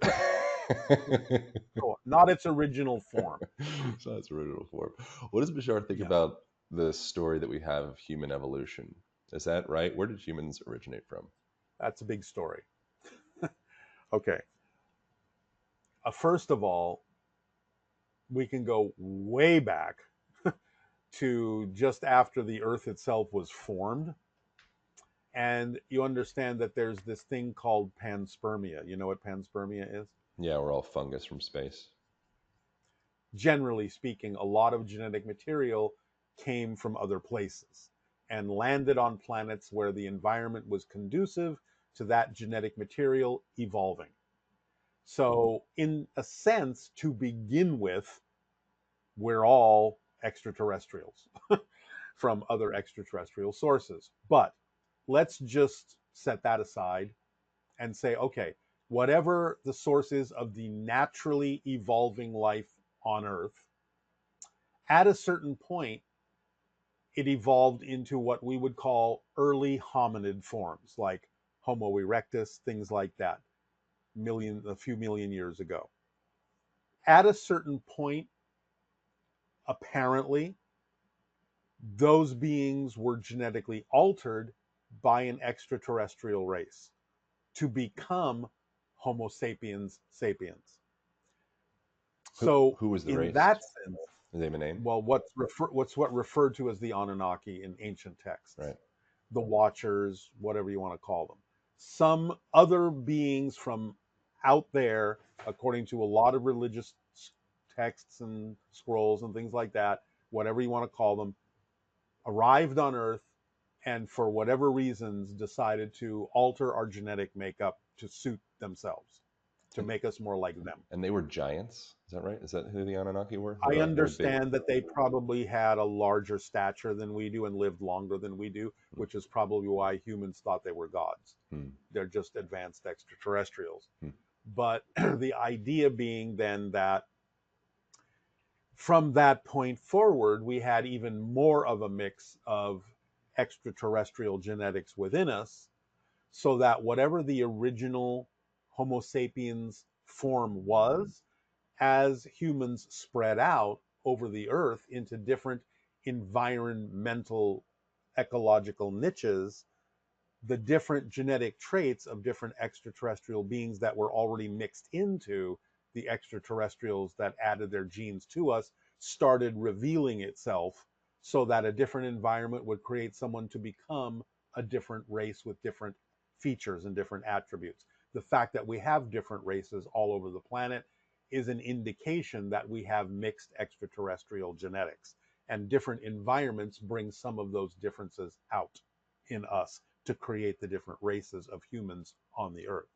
Not its original form. So that's original form. What does Bashar think Yeah, about the story that we have of human evolution? Is that right? Where did humans originate from? that's a big story. Okay, first of all, we can go way back to just after the earth itself was formed, and you understand that there's this thing called panspermia. You know what panspermia is? Yeah, we're all fungus from space. generally speaking, a lot of genetic material came from other places and landed on planets where the environment was conducive to that genetic material evolving. So, in a sense, to begin with, we're all extraterrestrials from other extraterrestrial sources. But let's just set that aside and say, okay, whatever the source is of the naturally evolving life on Earth, at a certain point, it evolved into what we would call early hominid forms, like Homo erectus, things like that, a few million years ago. At a certain point, apparently, those beings were genetically altered by an extraterrestrial race to become Homo sapiens sapiens. So, Who was the in race? that sense, Is they have a name? well, what's what referred to as the Anunnaki in ancient texts, Right. the Watchers, whatever you want to call them, some other beings from out there, according to a lot of religious texts and scrolls and things like that, whatever you want to call them, arrived on Earth and for whatever reasons decided to alter our genetic makeup to suit themselves, to And make us more like them. and they were giants. Is that right? Is that who the Anunnaki were? I Really big. understand that they probably had a larger stature than we do and lived longer than we do, which is probably why humans thought they were gods. Hmm. They're just advanced extraterrestrials. Hmm. But the idea being then that from that point forward, we had even more of a mix of extraterrestrial genetics within us, so that whatever the original Homo sapiens form was, as humans spread out over the earth into different environmental ecological niches, the different genetic traits of different extraterrestrial beings that were already mixed into the extraterrestrials that added their genes to us started revealing itself, so that a different environment would create someone to become a different race with different features and different attributes. The fact that we have different races all over the planet is an indication that we have mixed extraterrestrial genetics, and different environments bring some of those differences out in us to create the different races of humans on the earth.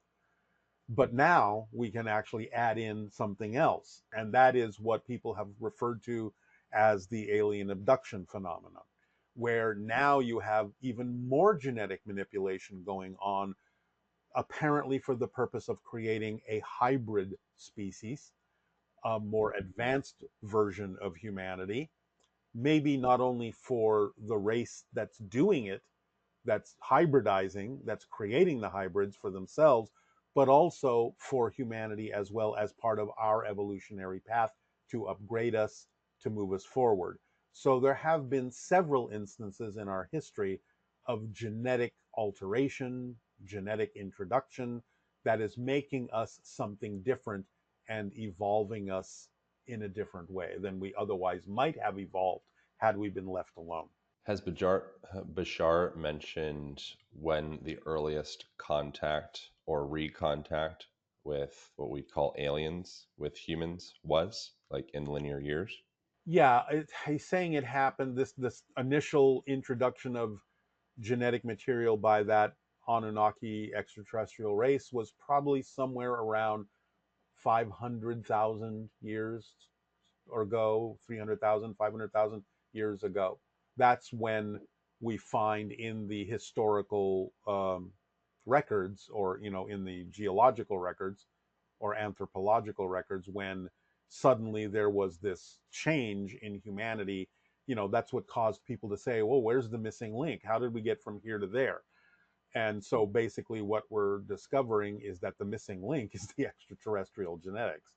But now we can actually add in something else, and that is what people have referred to as the alien abduction phenomenon, where now you have even more genetic manipulation going on, apparently for the purpose of creating a hybrid species, a more advanced version of humanity, maybe not only for the race that's doing it, that's hybridizing, that's creating the hybrids for themselves, but also for humanity as well, as part of our evolutionary path to upgrade us, to move us forward. So there have been several instances in our history of genetic alteration, genetic introduction that is making us something different and evolving us in a different way than we otherwise might have evolved had we been left alone. Has Bashar mentioned when the earliest contact or recontact with what we call aliens with humans was, like in linear years? Yeah, he's saying it happened. This initial introduction of genetic material by that Anunnaki extraterrestrial race was probably somewhere around 500,000 years ago, 300,000, 500,000 years ago. That's when we find in the historical records, or in the geological records or anthropological records, when suddenly there was this change in humanity. That's what caused people to say, well, where's the missing link? How did we get from here to there? And so basically what we're discovering is that the missing link is the extraterrestrial genetics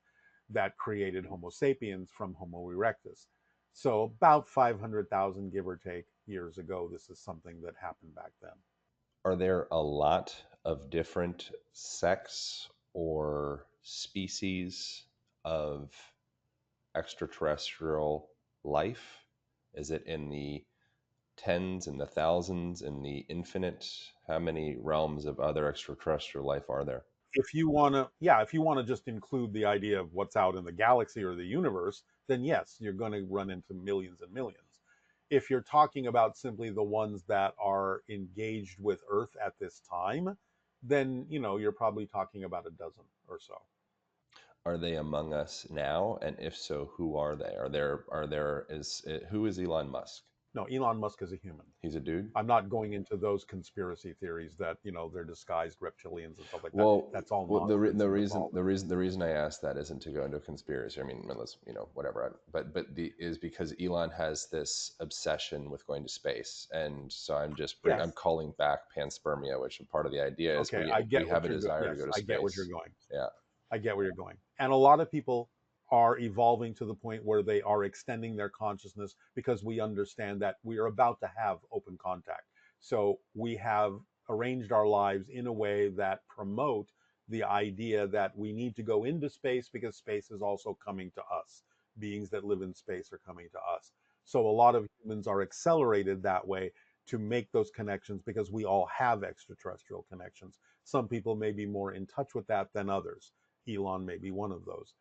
that created Homo sapiens from Homo erectus. So about 500,000, give or take, years ago, this is something that happened back then. Are there a lot of different sects or species of extraterrestrial life? Is it in the tens and the thousands and the infinite? How many realms of other extraterrestrial life are there? If you want to, yeah, if you want to just include the idea of what's out in the galaxy or the universe, then yes, you're going to run into millions and millions. If you're talking about simply the ones that are engaged with Earth at this time, then you're probably talking about a dozen or so. Are they among us now? And if so, who are they? Who is Elon Musk? No, Elon Musk is a human. He's a dude? I'm not going into those conspiracy theories that they're disguised reptilians and stuff like that. Well, That's all well, nonsense and mythology. the reason I asked that isn't to go into a conspiracy. I mean, unless whatever. But the is because Elon has this obsession with going to space, and so I'm Yes. calling back panspermia, which part of the idea is Okay, we I we get have what a you're going. desire to Yes, go to I get what you're space. going. Yeah. I get where you're going. And a lot of people are evolving to the point where they are extending their consciousness because we understand that we are about to have open contact. So we have arranged our lives in a way that promote the idea that we need to go into space because space is also coming to us. Beings that live in space are coming to us. So a lot of humans are accelerated that way to make those connections because we all have extraterrestrial connections. Some people may be more in touch with that than others. Elon may be one of those.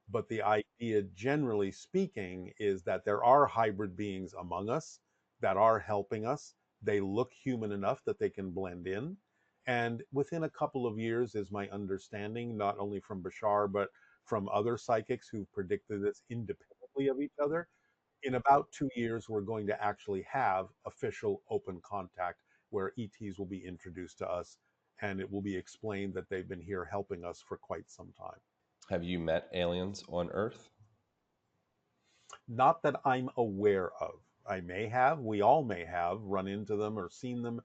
But the idea, generally speaking, is that there are hybrid beings among us that are helping us. They look human enough that they can blend in. And within a couple of years, is my understanding, not only from Bashar, but from other psychics who've predicted this independently of each other, in about 2 years, we're going to actually have official open contact where ETs will be introduced to us and it will be explained that they've been here helping us for quite some time. Have you met aliens on Earth? Not that I'm aware of. I may have, we all may have run into them or seen them,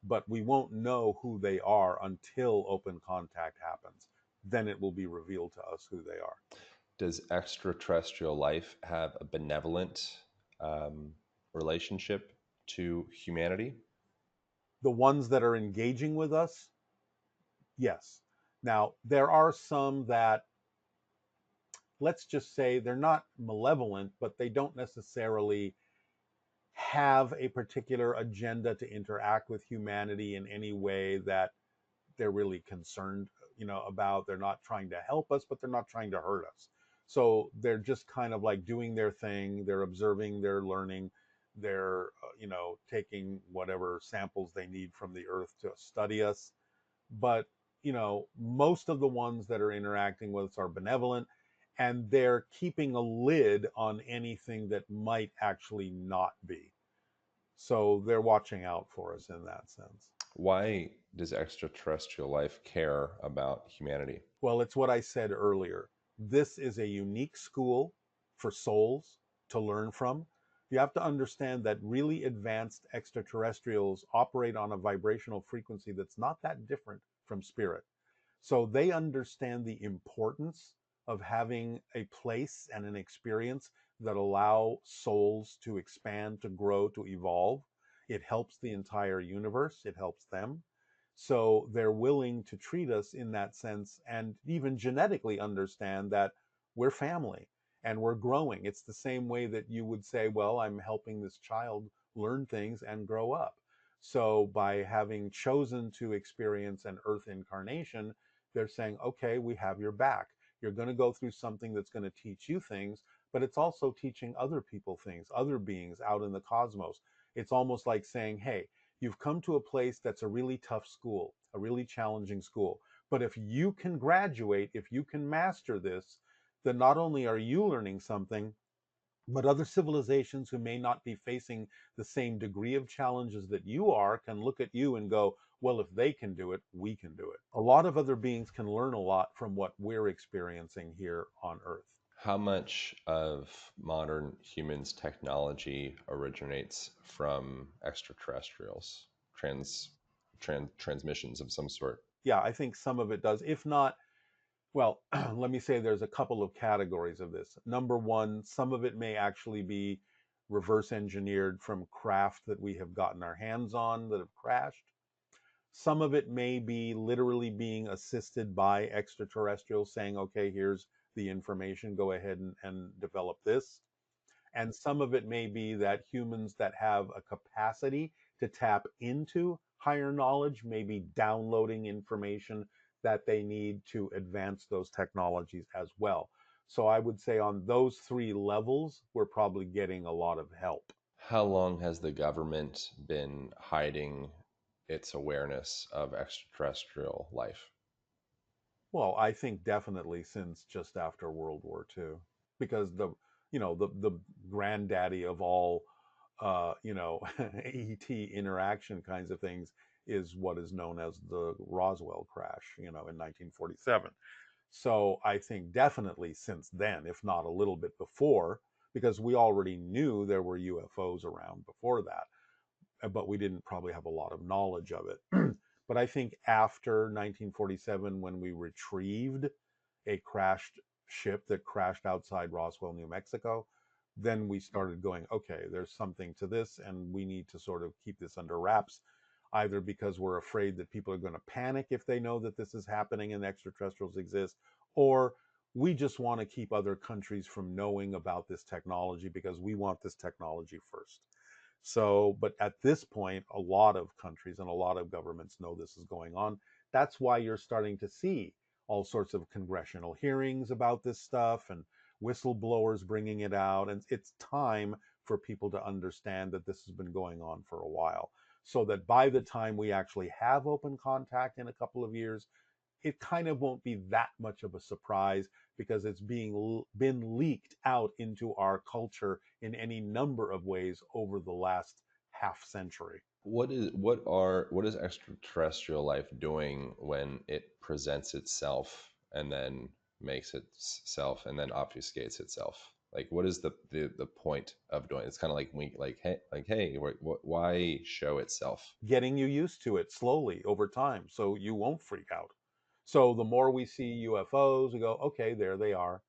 but we won't know who they are until open contact happens. Then it will be revealed to us who they are. Does extraterrestrial life have a benevolent um, relationship to humanity? The ones that are engaging with us, yes. Now, there are some that, let's just say, they're not malevolent, but they don't necessarily have a particular agenda to interact with humanity in any way that they're really concerned about. They're not trying to help us, but they're not trying to hurt us. So they're just kind of like doing their thing. They're observing, they're learning, they're taking whatever samples they need from the earth to study us. But most of the ones that are interacting with us are benevolent, and they're keeping a lid on anything that might actually not be. So they're watching out for us in that sense. Why does extraterrestrial life care about humanity? Well, it's what I said earlier. This is a unique school for souls to learn from. You have to understand that really advanced extraterrestrials operate on a vibrational frequency that's not that different from spirit. So they understand the importance of having a place and an experience that allow souls to expand, to grow, to evolve. It helps the entire universe, it helps them. So they're willing to treat us in that sense and even genetically understand that we're family and we're growing. It's the same way that you would say, well, I'm helping this child learn things and grow up. So by having chosen to experience an earth incarnation, they're saying, okay, we have your back. You're going to go through something that's going to teach you things, but it's also teaching other people things, other beings out in the cosmos. It's almost like saying, hey, you've come to a place that's a really tough school, a really challenging school. But if you can graduate, if you can master this, then not only are you learning something, but other civilizations who may not be facing the same degree of challenges that you are can look at you and go, well, if they can do it, we can do it. A lot of other beings can learn a lot from what we're experiencing here on Earth. How much of modern humans' technology originates from extraterrestrials? Transmissions of some sort. Yeah, I think some of it does. If not, well, let me say there's a couple of categories of this. Number one, some of it may actually be reverse engineered from craft that we have gotten our hands on that have crashed. Some of it may be literally being assisted by extraterrestrials saying, okay, here's the information, go ahead and develop this. And some of it may be that humans that have a capacity to tap into higher knowledge may be downloading information that they need to advance those technologies as well. So I would say on those three levels, we're probably getting a lot of help. How long has the government been hiding its awareness of extraterrestrial life? Well, I think definitely since just after World War II, because the granddaddy of all ET interaction kinds of things is what is known as the Roswell crash, in 1947. So I think definitely since then, if not a little bit before, because we already knew there were UFOs around before that, but we didn't probably have a lot of knowledge of it. But I think after 1947, when we retrieved a crashed ship that crashed outside Roswell, New Mexico, then we started going, okay, there's something to this, and we need to sort of keep this under wraps, either because we're afraid that people are going to panic if they know that this is happening and extraterrestrials exist, or we just want to keep other countries from knowing about this technology because we want this technology first. So, but at this point, a lot of countries and a lot of governments know this is going on. That's why you're starting to see all sorts of congressional hearings about this stuff and whistleblowers bringing it out. And it's time for people to understand that this has been going on for a while. So that by the time we actually have open contact in a couple of years, it kind of won't be that much of a surprise because it's been leaked out into our culture in any number of ways over the last half century. What is extraterrestrial life doing when it presents itself and then makes itself and then obfuscates itself? Like, what is the point of doing it? It's kind of like we like hey, why show itself? Getting you used to it slowly over time so you won't freak out. So the more we see UFOs, we go, okay, there they are.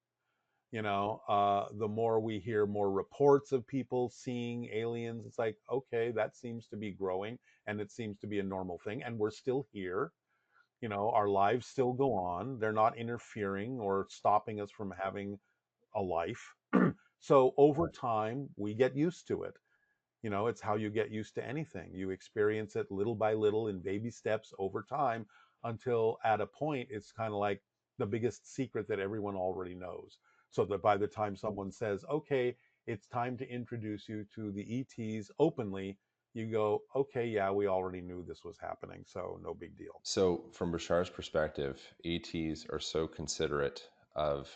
The more we hear more reports of people seeing aliens, it's like, okay, that seems to be growing and it seems to be a normal thing. And we're still here. Our lives still go on. They're not interfering or stopping us from having a life. So over time, we get used to it. It's how you get used to anything. You experience it little by little in baby steps over time until at a point it's kind of like the biggest secret that everyone already knows. So that by the time someone says, okay, it's time to introduce you to the ETs openly, you go, okay, yeah, we already knew this was happening. So no big deal. So, from Bashar's perspective, ETs are so considerate of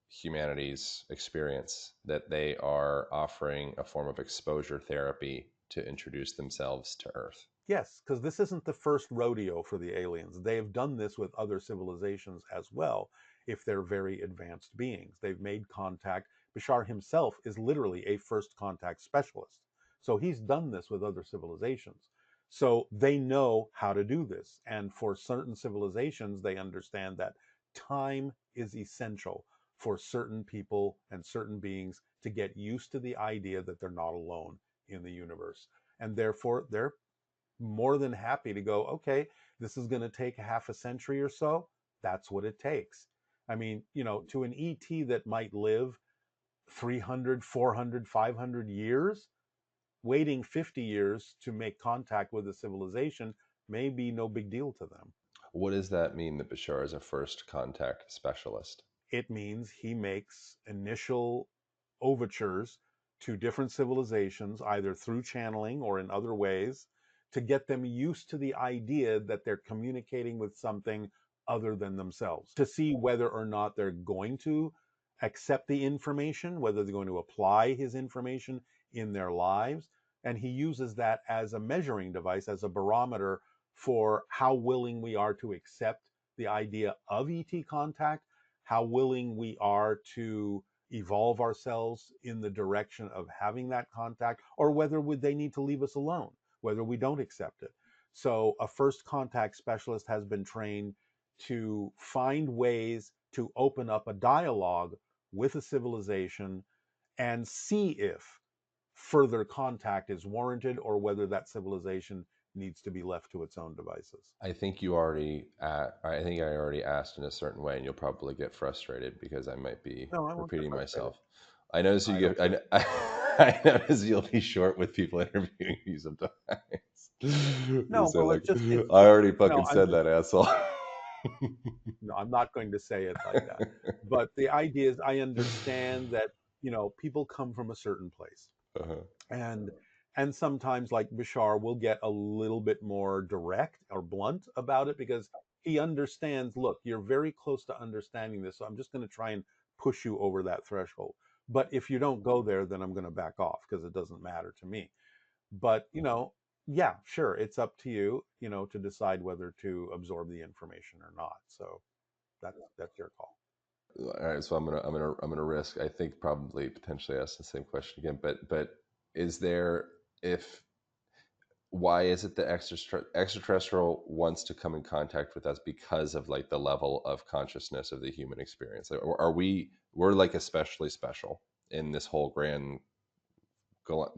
humanity's experience that they are offering a form of exposure therapy to introduce themselves to Earth. Yes, because this isn't the first rodeo for the aliens. They have done this with other civilizations as well, if they're very advanced beings. They've made contact. Bashar himself is literally a first contact specialist. So he's done this with other civilizations. So they know how to do this. And for certain civilizations, they understand that time is essential for certain people and certain beings to get used to the idea that they're not alone in the universe. And therefore, they're more than happy to go, okay, this is going to take half a century or so. That's what it takes. I mean, to an ET that might live 300, 400, 500 years, waiting 50 years to make contact with a civilization may be no big deal to them. What does that mean that Bashar is a first contact specialist? It means he makes initial overtures to different civilizations, either through channeling or in other ways, to get them used to the idea that they're communicating with something other than themselves, to see whether or not they're going to accept the information, whether they're going to apply his information in their lives. And he uses that as a measuring device, as a barometer for how willing we are to accept the idea of ET contact, how willing we are to evolve ourselves in the direction of having that contact, or whether would they need to leave us alone, whether we don't accept it. So a first contact specialist has been trained to find ways to open up a dialogue with a civilization and see if further contact is warranted or whether that civilization needs to be left to its own devices. I think I already asked in a certain way, and you'll probably get frustrated because I might be No, I won't get repeating frustrated. myself. I notice you I don't get. care. I notice you'll be short with people interviewing you sometimes. You No, say well, like, it's just, I already fucking I'm said just, that, asshole. No, I'm not going to say it like that. But the idea is I understand that, people come from a certain place. Uh-huh. And sometimes like Bashar will get a little bit more direct or blunt about it because he understands, look, you're very close to understanding this, so I'm just going to try and push you over that threshold. But if you don't go there, then I'm going to back off because it doesn't matter to me. But, yeah, sure, it's up to you, to decide whether to absorb the information or not. So that's your call. All right, so I'm gonna risk. I think probably potentially ask the same question again, but is there if why is it the extraterrestrial wants to come in contact with us because of like the level of consciousness of the human experience? Like, or are we're like especially special in this whole grand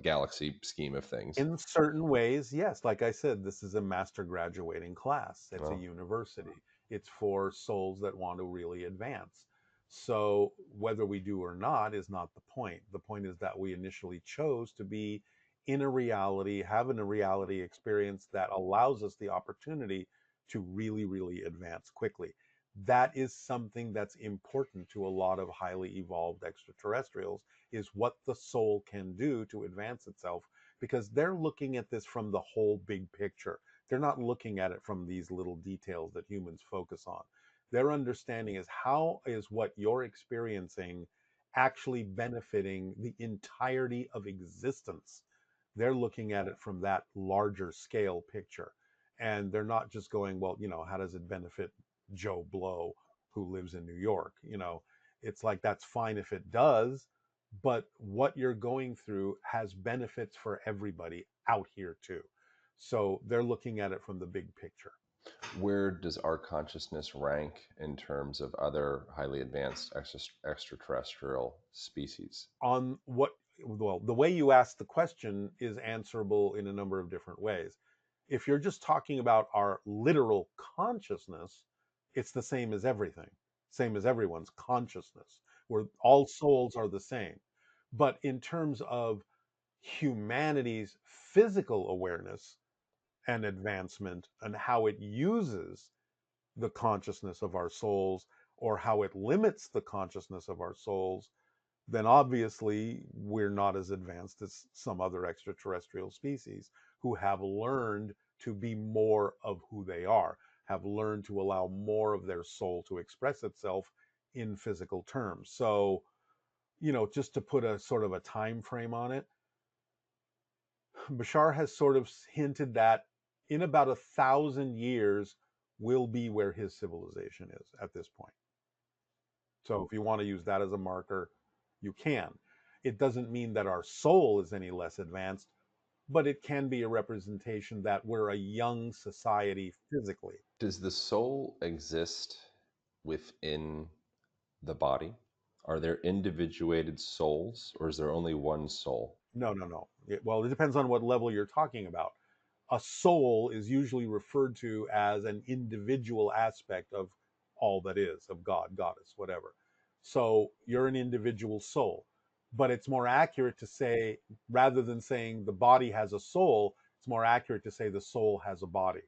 galaxy scheme of things? In certain ways, yes. Like I said, this is a master graduating class. It's a Well, university. It's for souls that want to really advance. So whether we do or not is not the point. The point is that we initially chose to be in a reality, having a reality experience that allows us the opportunity to really, really advance quickly. That is something that's important to a lot of highly evolved extraterrestrials, is what the soul can do to advance itself, because they're looking at this from the whole big picture. They're not looking at it from these little details that humans focus on. Their understanding is, how is what you're experiencing actually benefiting the entirety of existence? They're looking at it from that larger scale picture. And they're not just going, well, how does it benefit Joe Blow who lives in New York? It's like, that's fine if it does, but what you're going through has benefits for everybody out here too. So they're looking at it from the big picture. where does our consciousness rank in terms of other highly advanced extraterrestrial species? On what, well, the way you ask the question is answerable in a number of different ways. If you're just talking about our literal consciousness, it's the same as everything, same as everyone's consciousness, where all souls are the same. But in terms of humanity's physical awareness and advancement, and how it uses the consciousness of our souls, or how it limits the consciousness of our souls, then obviously we're not as advanced as some other extraterrestrial species who have learned to be more of who they are, have learned to allow more of their soul to express itself in physical terms. So, just to put a sort of a time frame on it, Bashar has sort of hinted that in about 1,000 years will be where his civilization is at this point. So if you want to use that as a marker, you can. It doesn't mean that our soul is any less advanced, but it can be a representation that we're a young society physically. Does the soul exist within the body? Are there individuated souls, or is there only one soul? No, no, no. Well, it depends on what level you're talking about. A soul is usually referred to as an individual aspect of all that is, of God, goddess, whatever. So you're an individual soul. But it's more accurate to say, rather than saying the body has a soul, it's more accurate to say the soul has a body,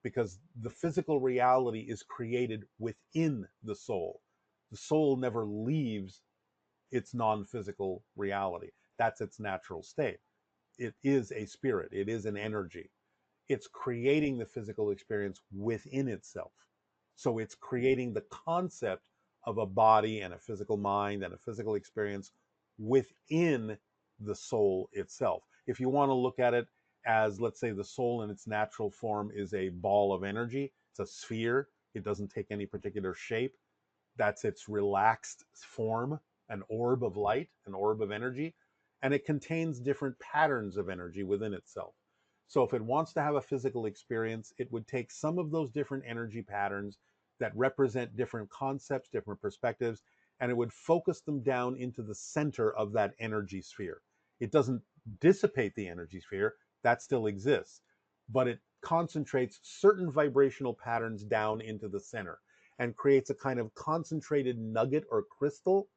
because the physical reality is created within the soul. The soul never leaves its non physical reality. That's its natural state. It is a spirit, it is an energy. It's creating the physical experience within itself. So it's creating the concept of a body and a physical mind and a physical experience within the soul itself. If you want to look at it as, let's say, the soul in its natural form is a ball of energy, it's a sphere, it doesn't take any particular shape. That's its relaxed form, an orb of light, an orb of energy, and it contains different patterns of energy within itself. So if it wants to have a physical experience, it would take some of those different energy patterns that represent different concepts, different perspectives, and it would focus them down into the center of that energy sphere. It doesn't dissipate the energy sphere, that still exists, but it concentrates certain vibrational patterns down into the center and creates a kind of concentrated nugget or crystal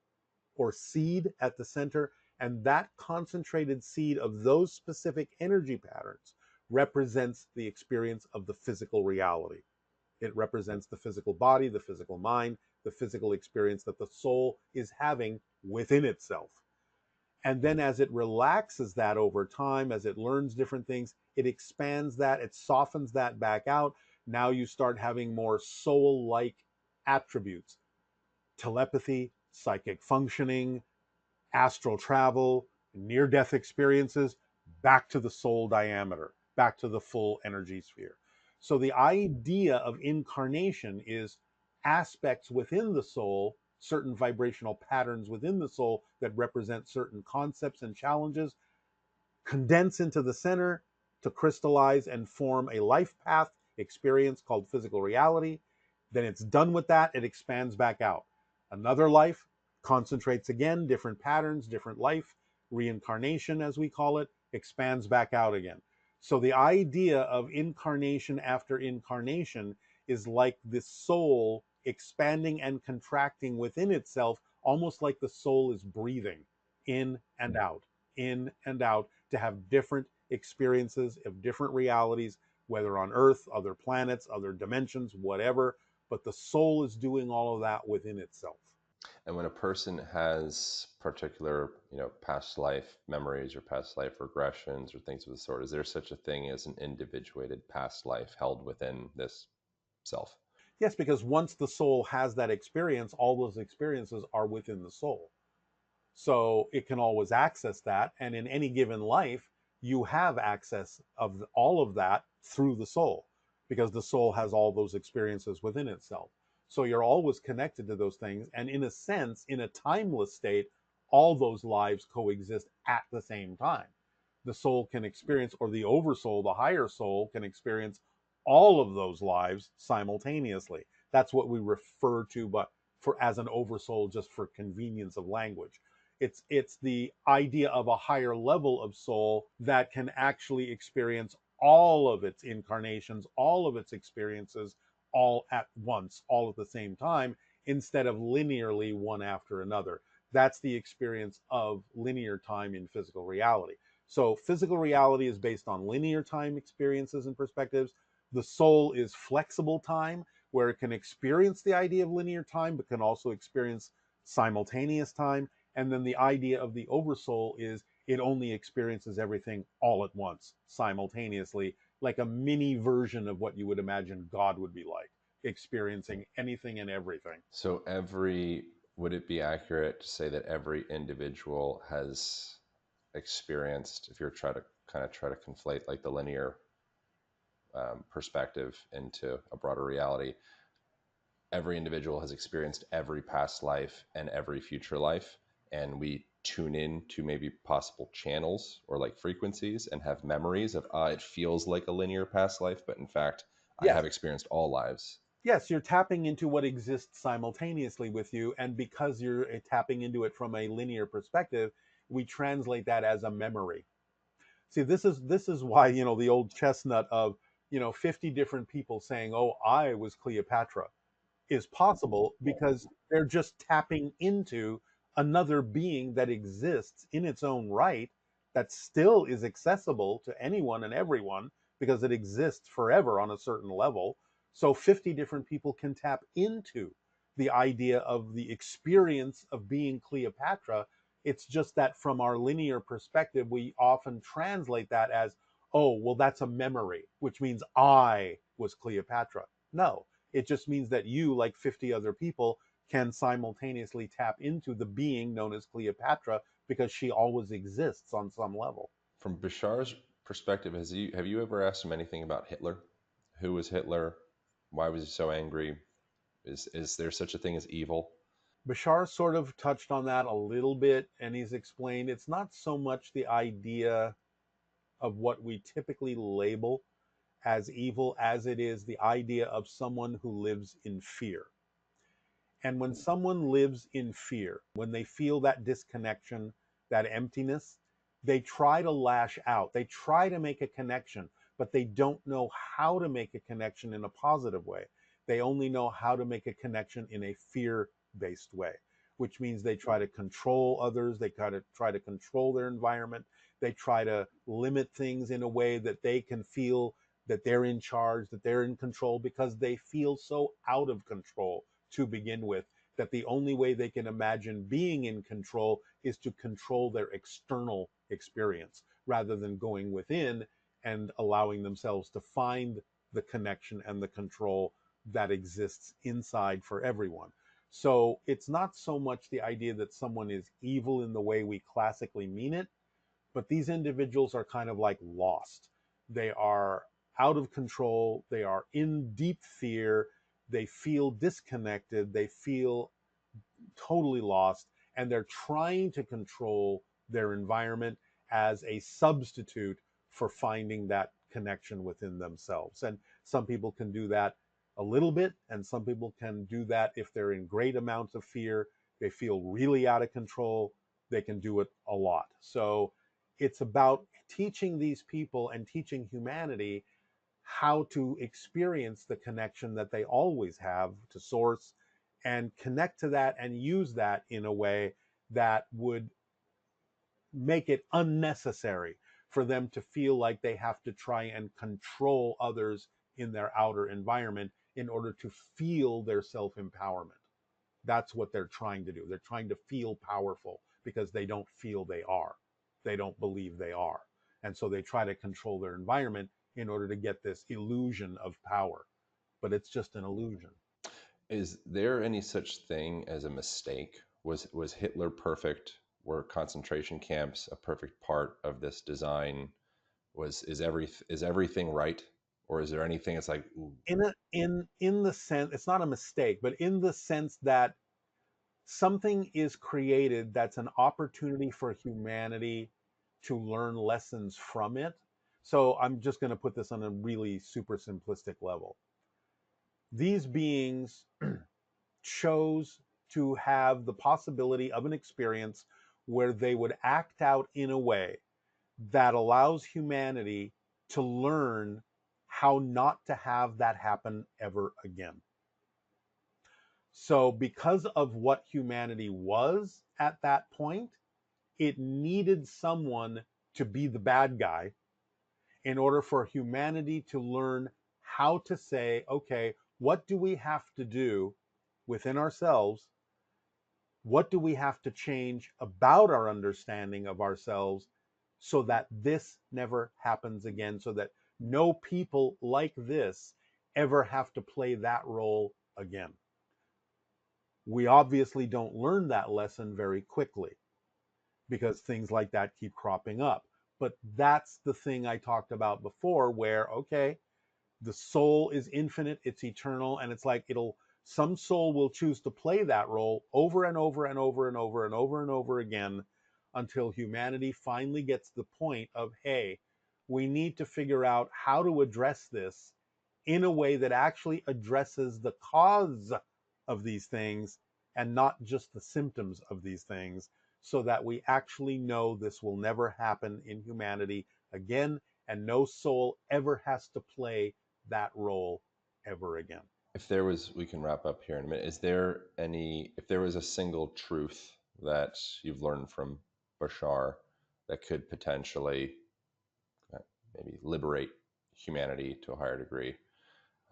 or seed at the center. And that concentrated seed of those specific energy patterns represents the experience of the physical reality. It represents the physical body, the physical mind, the physical experience that the soul is having within itself. And then as it relaxes that over time, as it learns different things, it expands that, it softens that back out. Now you start having more soul like attributes: telepathy, psychic functioning, astral travel, near death experiences, back to the soul diameter, back to the full energy sphere. So the idea of incarnation is aspects within the soul, certain vibrational patterns within the soul that represent certain concepts and challenges, condense into the center to crystallize and form a life path experience called physical reality. Then it's done with that, it expands back out. Another life concentrates again, different patterns, different life, reincarnation, as we call it, expands back out again. So the idea of incarnation after incarnation is like the soul expanding and contracting within itself, almost like the soul is breathing in and out, in and out, to have different experiences of different realities, whether on Earth, other planets, other dimensions, whatever. But the soul is doing all of that within itself. And when a person has particular, past life memories or past life regressions or things of the sort, is there such a thing as an individuated past life held within this self? Yes, because once the soul has that experience, all those experiences are within the soul. So it can always access that. And in any given life, you have access of all of that through the soul, because the soul has all those experiences within itself. So you're always connected to those things. And in a sense, in a timeless state, all those lives coexist at the same time. The soul can experience, or the oversoul, the higher soul, can experience all of those lives simultaneously. That's what we refer to, but for as an oversoul, just for convenience of language. It's the idea of a higher level of soul that can actually experience all of its incarnations, all of its experiences, all at once, all at the same time, instead of linearly one after another. That's the experience of linear time in physical reality. So physical reality is based on linear time experiences and perspectives. The soul is flexible time, where it can experience the idea of linear time, but can also experience simultaneous time. And then the idea of the oversoul is it only experiences everything all at once, simultaneously, like a mini version of what you would imagine God would be like, experiencing anything and everything. So would it be accurate to say that every individual has experienced, if you're trying to try to conflate like the linear perspective into a broader reality, every individual has experienced every past life and every future life, and we tune in to maybe possible channels or like frequencies and have memories of, it feels like a linear past life, but in fact I Yes. have experienced all lives. Yes, you're tapping into what exists simultaneously with you. And because you're tapping into it from a linear perspective, we translate that as a memory. See, this is why, the old chestnut of, 50 different people saying, "Oh, I was Cleopatra," is possible because they're just tapping into another being that exists in its own right, that still is accessible to anyone and everyone because it exists forever on a certain level. So 50 different people can tap into the idea of the experience of being Cleopatra. It's just that from our linear perspective, we often translate that as, oh, well, that's a memory, which means I was Cleopatra. No, it just means that you, like 50 other people, can simultaneously tap into the being known as Cleopatra because she always exists on some level. From Bashar's perspective, have you ever asked him anything about Hitler? Who was Hitler? Why was he so angry? Is there such a thing as evil? Bashar sort of touched on that a little bit, and he's explained it's not so much the idea of what we typically label as evil as it is the idea of someone who lives in fear. And when someone lives in fear, when they feel that disconnection, that emptiness, they try to lash out. They try to make a connection, but they don't know how to make a connection in a positive way. They only know how to make a connection in a fear based way, which means they try to control others. They try to control their environment. They try to limit things in a way that they can feel that they're in charge, that they're in control, because they feel so out of control to begin with, that the only way they can imagine being in control is to control their external experience rather than going within and allowing themselves to find the connection and the control that exists inside for everyone. So it's not so much the idea that someone is evil in the way we classically mean it, but these individuals are kind of like lost. They are out of control. They are in deep fear. They feel disconnected. They feel totally lost, and they're trying to control their environment as a substitute for finding that connection within themselves. And some people can do that a little bit, and some people can do that if they're in great amounts of fear. They feel really out of control. They can do it a lot. So it's about teaching these people and teaching humanity how to experience the connection that they always have to source, and connect to that and use that in a way that would make it unnecessary for them to feel like they have to try and control others in their outer environment in order to feel their self empowerment. That's what they're trying to do. They're trying to feel powerful because they don't feel they are. They don't believe they are. And so they try to control their environment in order to get this illusion of power. But it's just an illusion. Is there any such thing as a mistake? Was Hitler perfect? Were concentration camps a perfect part of this design? Is everything right, or is there anything that's like, ooh, In the sense, it's not a mistake, but in the sense that something is created that's an opportunity for humanity to learn lessons from it. So I'm just going to put this on a really super simplistic level. These beings chose to have the possibility of an experience where they would act out in a way that allows humanity to learn how not to have that happen ever again. So, because of what humanity was at that point, it needed someone to be the bad guy in order for humanity to learn how to say, okay, what do we have to do within ourselves? What do we have to change about our understanding of ourselves so that this never happens again, so that no people like this ever have to play that role again? We obviously don't learn that lesson very quickly because things like that keep cropping up. But that's the thing I talked about before, where, okay, the soul is infinite, it's eternal, and it's like some soul will choose to play that role over and over and over and over and over and over again until humanity finally gets the point of, hey, we need to figure out how to address this in a way that actually addresses the cause of these things and not just the symptoms of these things, so that we actually know this will never happen in humanity again, and no soul ever has to play that role ever again. if there was, we can wrap up here in a minute. Is there any, if there was a single truth that you've learned from Bashar that could potentially uh, maybe liberate humanity to a higher degree,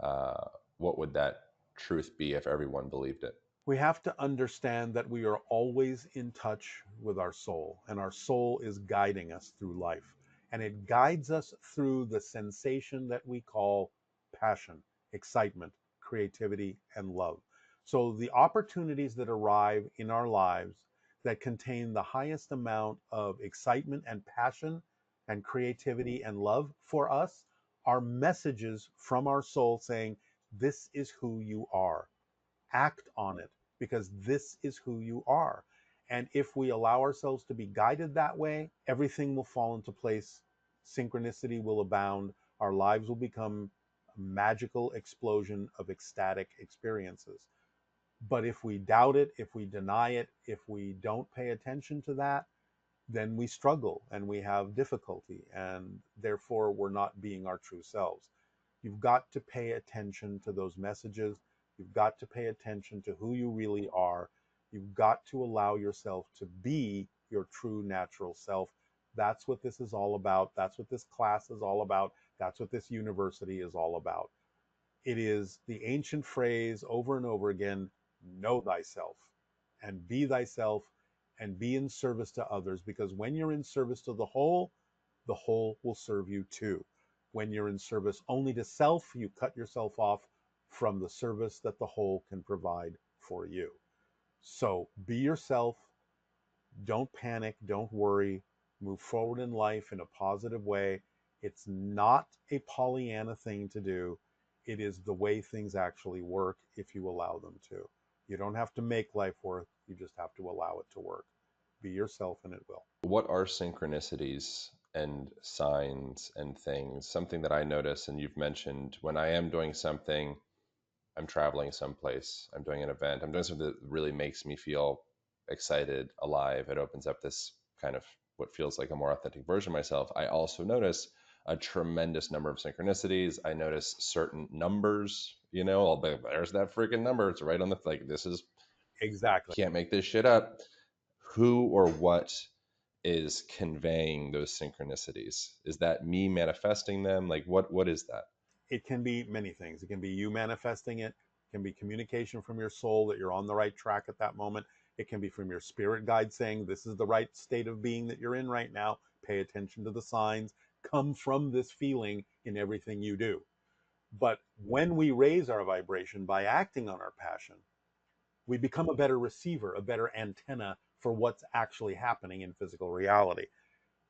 uh, what would that truth be if everyone believed it? We have to understand that we are always in touch with our soul, and our soul is guiding us through life. And it guides us through the sensation that we call passion, excitement, creativity, and love. So the opportunities that arrive in our lives that contain the highest amount of excitement and passion and creativity and love for us are messages from our soul saying, this is who you are. Act on it, because this is who you are. And if we allow ourselves to be guided that way, everything will fall into place. Synchronicity will abound. Our lives will become a magical explosion of ecstatic experiences. But if we doubt it, if we deny it, if we don't pay attention to that, then we struggle and we have difficulty, and therefore we're not being our true selves. You've got to pay attention to those messages. You've got to pay attention to who you really are. You've got to allow yourself to be your true natural self. That's what this is all about. That's what this class is all about. That's what this university is all about. It is the ancient phrase over and over again, know thyself and be in service to others, because when you're in service to the whole will serve you too. When you're in service only to self, you cut yourself off from the service that the whole can provide for you. So be yourself, don't panic, don't worry, move forward in life in a positive way. It's not a Pollyanna thing to do. It is the way things actually work if you allow them to. You don't have to make life work, you just have to allow it to work. Be yourself and it will. What are synchronicities and signs and things? Something that I notice, and you've mentioned, when I am doing something, I'm traveling someplace, I'm doing an event, I'm doing something that really makes me feel excited, alive. It opens up this kind of what feels like a more authentic version of myself. I also notice a tremendous number of synchronicities. I notice certain numbers, I'll be, there's that freaking number. It's right on the, like, this is, Exactly. can't make this shit up. Who or what is conveying those synchronicities? Is that me manifesting them? Like, what is that? It can be many things. It can be you manifesting it. It can be communication from your soul that you're on the right track at that moment. It can be from your spirit guide saying, this is the right state of being that you're in right now. Pay attention to the signs. Come from this feeling in everything you do. But when we raise our vibration by acting on our passion, we become a better receiver, a better antenna for what's actually happening in physical reality.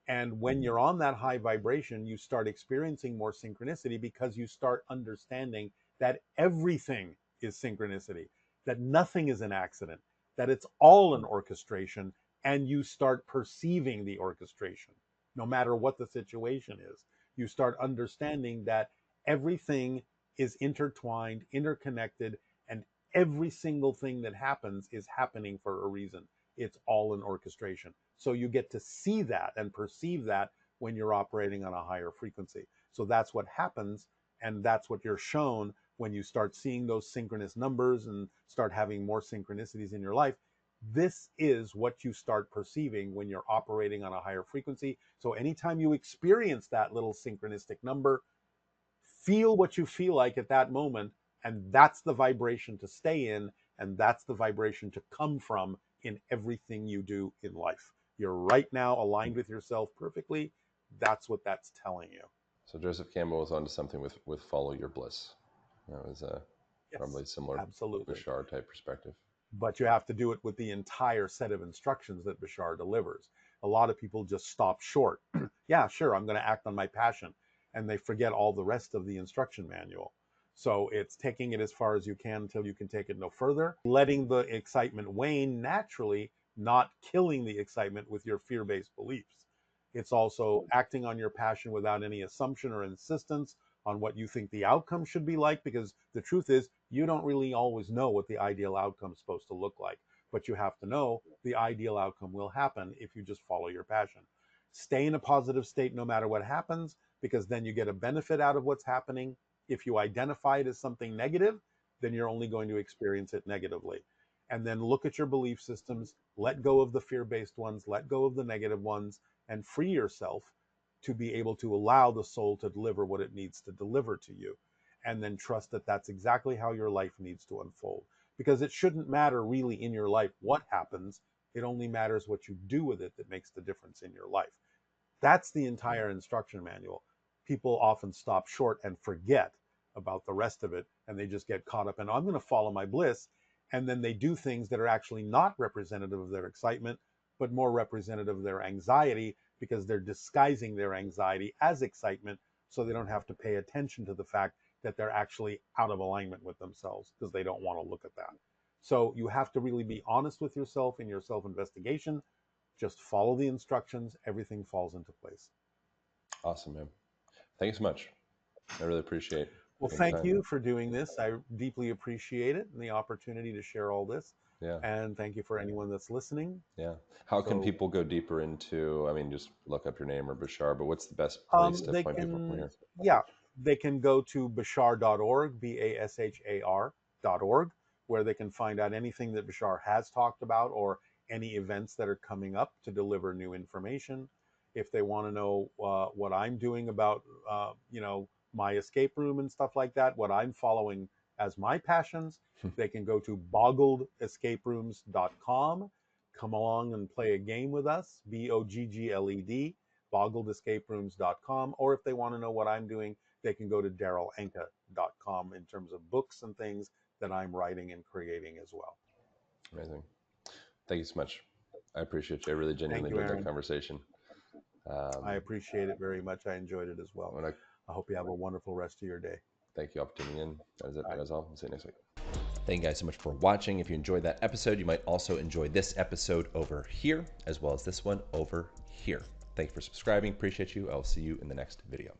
And when you're on that high vibration, you start experiencing more synchronicity because you start understanding that everything is synchronicity, that nothing is an accident, that it's all an orchestration, and you start perceiving the orchestration, no matter what the situation is. You start understanding that everything is intertwined, interconnected, and every single thing that happens is happening for a reason. It's all an orchestration. So you get to see that and perceive that when you're operating on a higher frequency. So that's what happens. And that's what you're shown when you start seeing those synchronous numbers and start having more synchronicities in your life. This is what you start perceiving when you're operating on a higher frequency. So anytime you experience that little synchronistic number, feel what you feel like at that moment. And that's the vibration to stay in. And that's the vibration to come from in everything you do in life. You're right now aligned with yourself perfectly. That's what that's telling you. So Joseph Campbell was onto something with follow your bliss. That was a Yes, probably similar absolutely. Bashar type perspective. But you have to do it with the entire set of instructions that Bashar delivers. A lot of people just stop short. Yeah, sure, I'm going to act on my passion. And they forget all the rest of the instruction manual. So it's taking it as far as you can until you can take it no further, letting the excitement wane naturally, not killing the excitement with your fear based beliefs. It's also acting on your passion without any assumption or insistence on what you think the outcome should be like, because the truth is, you don't really always know what the ideal outcome is supposed to look like. But you have to know the ideal outcome will happen if you just follow your passion. Stay in a positive state no matter what happens, because then you get a benefit out of what's happening. If you identify it as something negative, then you're only going to experience it negatively. And then look at your belief systems, let go of the fear based ones, let go of the negative ones, and free yourself to be able to allow the soul to deliver what it needs to deliver to you. And then trust that that's exactly how your life needs to unfold. Because it shouldn't matter really in your life what happens, it only matters what you do with it that makes the difference in your life. That's the entire instruction manual. People often stop short and forget about the rest of it, and they just get caught up in, I'm going to follow my bliss. And then they do things that are actually not representative of their excitement, but more representative of their anxiety, because they're disguising their anxiety as excitement so they don't have to pay attention to the fact that they're actually out of alignment with themselves because they don't want to look at that. So you have to really be honest with yourself in your self investigation. Just follow the instructions, everything falls into place. Awesome, man. Thank you so much. I really appreciate Well, taking the thank time. you for doing this. I deeply appreciate it and the opportunity to share all this. Yeah. And thank you for anyone that's listening. Yeah. How can So people go deeper into, I mean, just look up your name or Bashar, but what's the best place to they point people from can, here? yeah, they can go to bashar.org, bashar.org, where they can find out anything that Bashar has talked about or any events that are coming up to deliver new information. If they want to know what I'm doing about, my escape room and stuff like that, what I'm following as my passions, they can go to boggledescaperooms.com. Come along and play a game with us, BOGGLED, boggledescaperooms.com. Or if they want to know what I'm doing, they can go to darrylanka.com in terms of books and things that I'm writing and creating as well. Amazing. Thank you so much. I appreciate you. I really Thank genuinely you, enjoyed that Aaron. conversation. I Um, appreciate it very much. I enjoyed it as well. when I, I hope you have a wonderful rest of your day. Thank you all for tuning in. That is it. Bye. That is all. We'll see you next week. Thank you guys so much for watching. If you enjoyed that episode, you might also enjoy this episode over here, as well as this one over here. Thank you for subscribing. Appreciate you. I'll see you in the next video.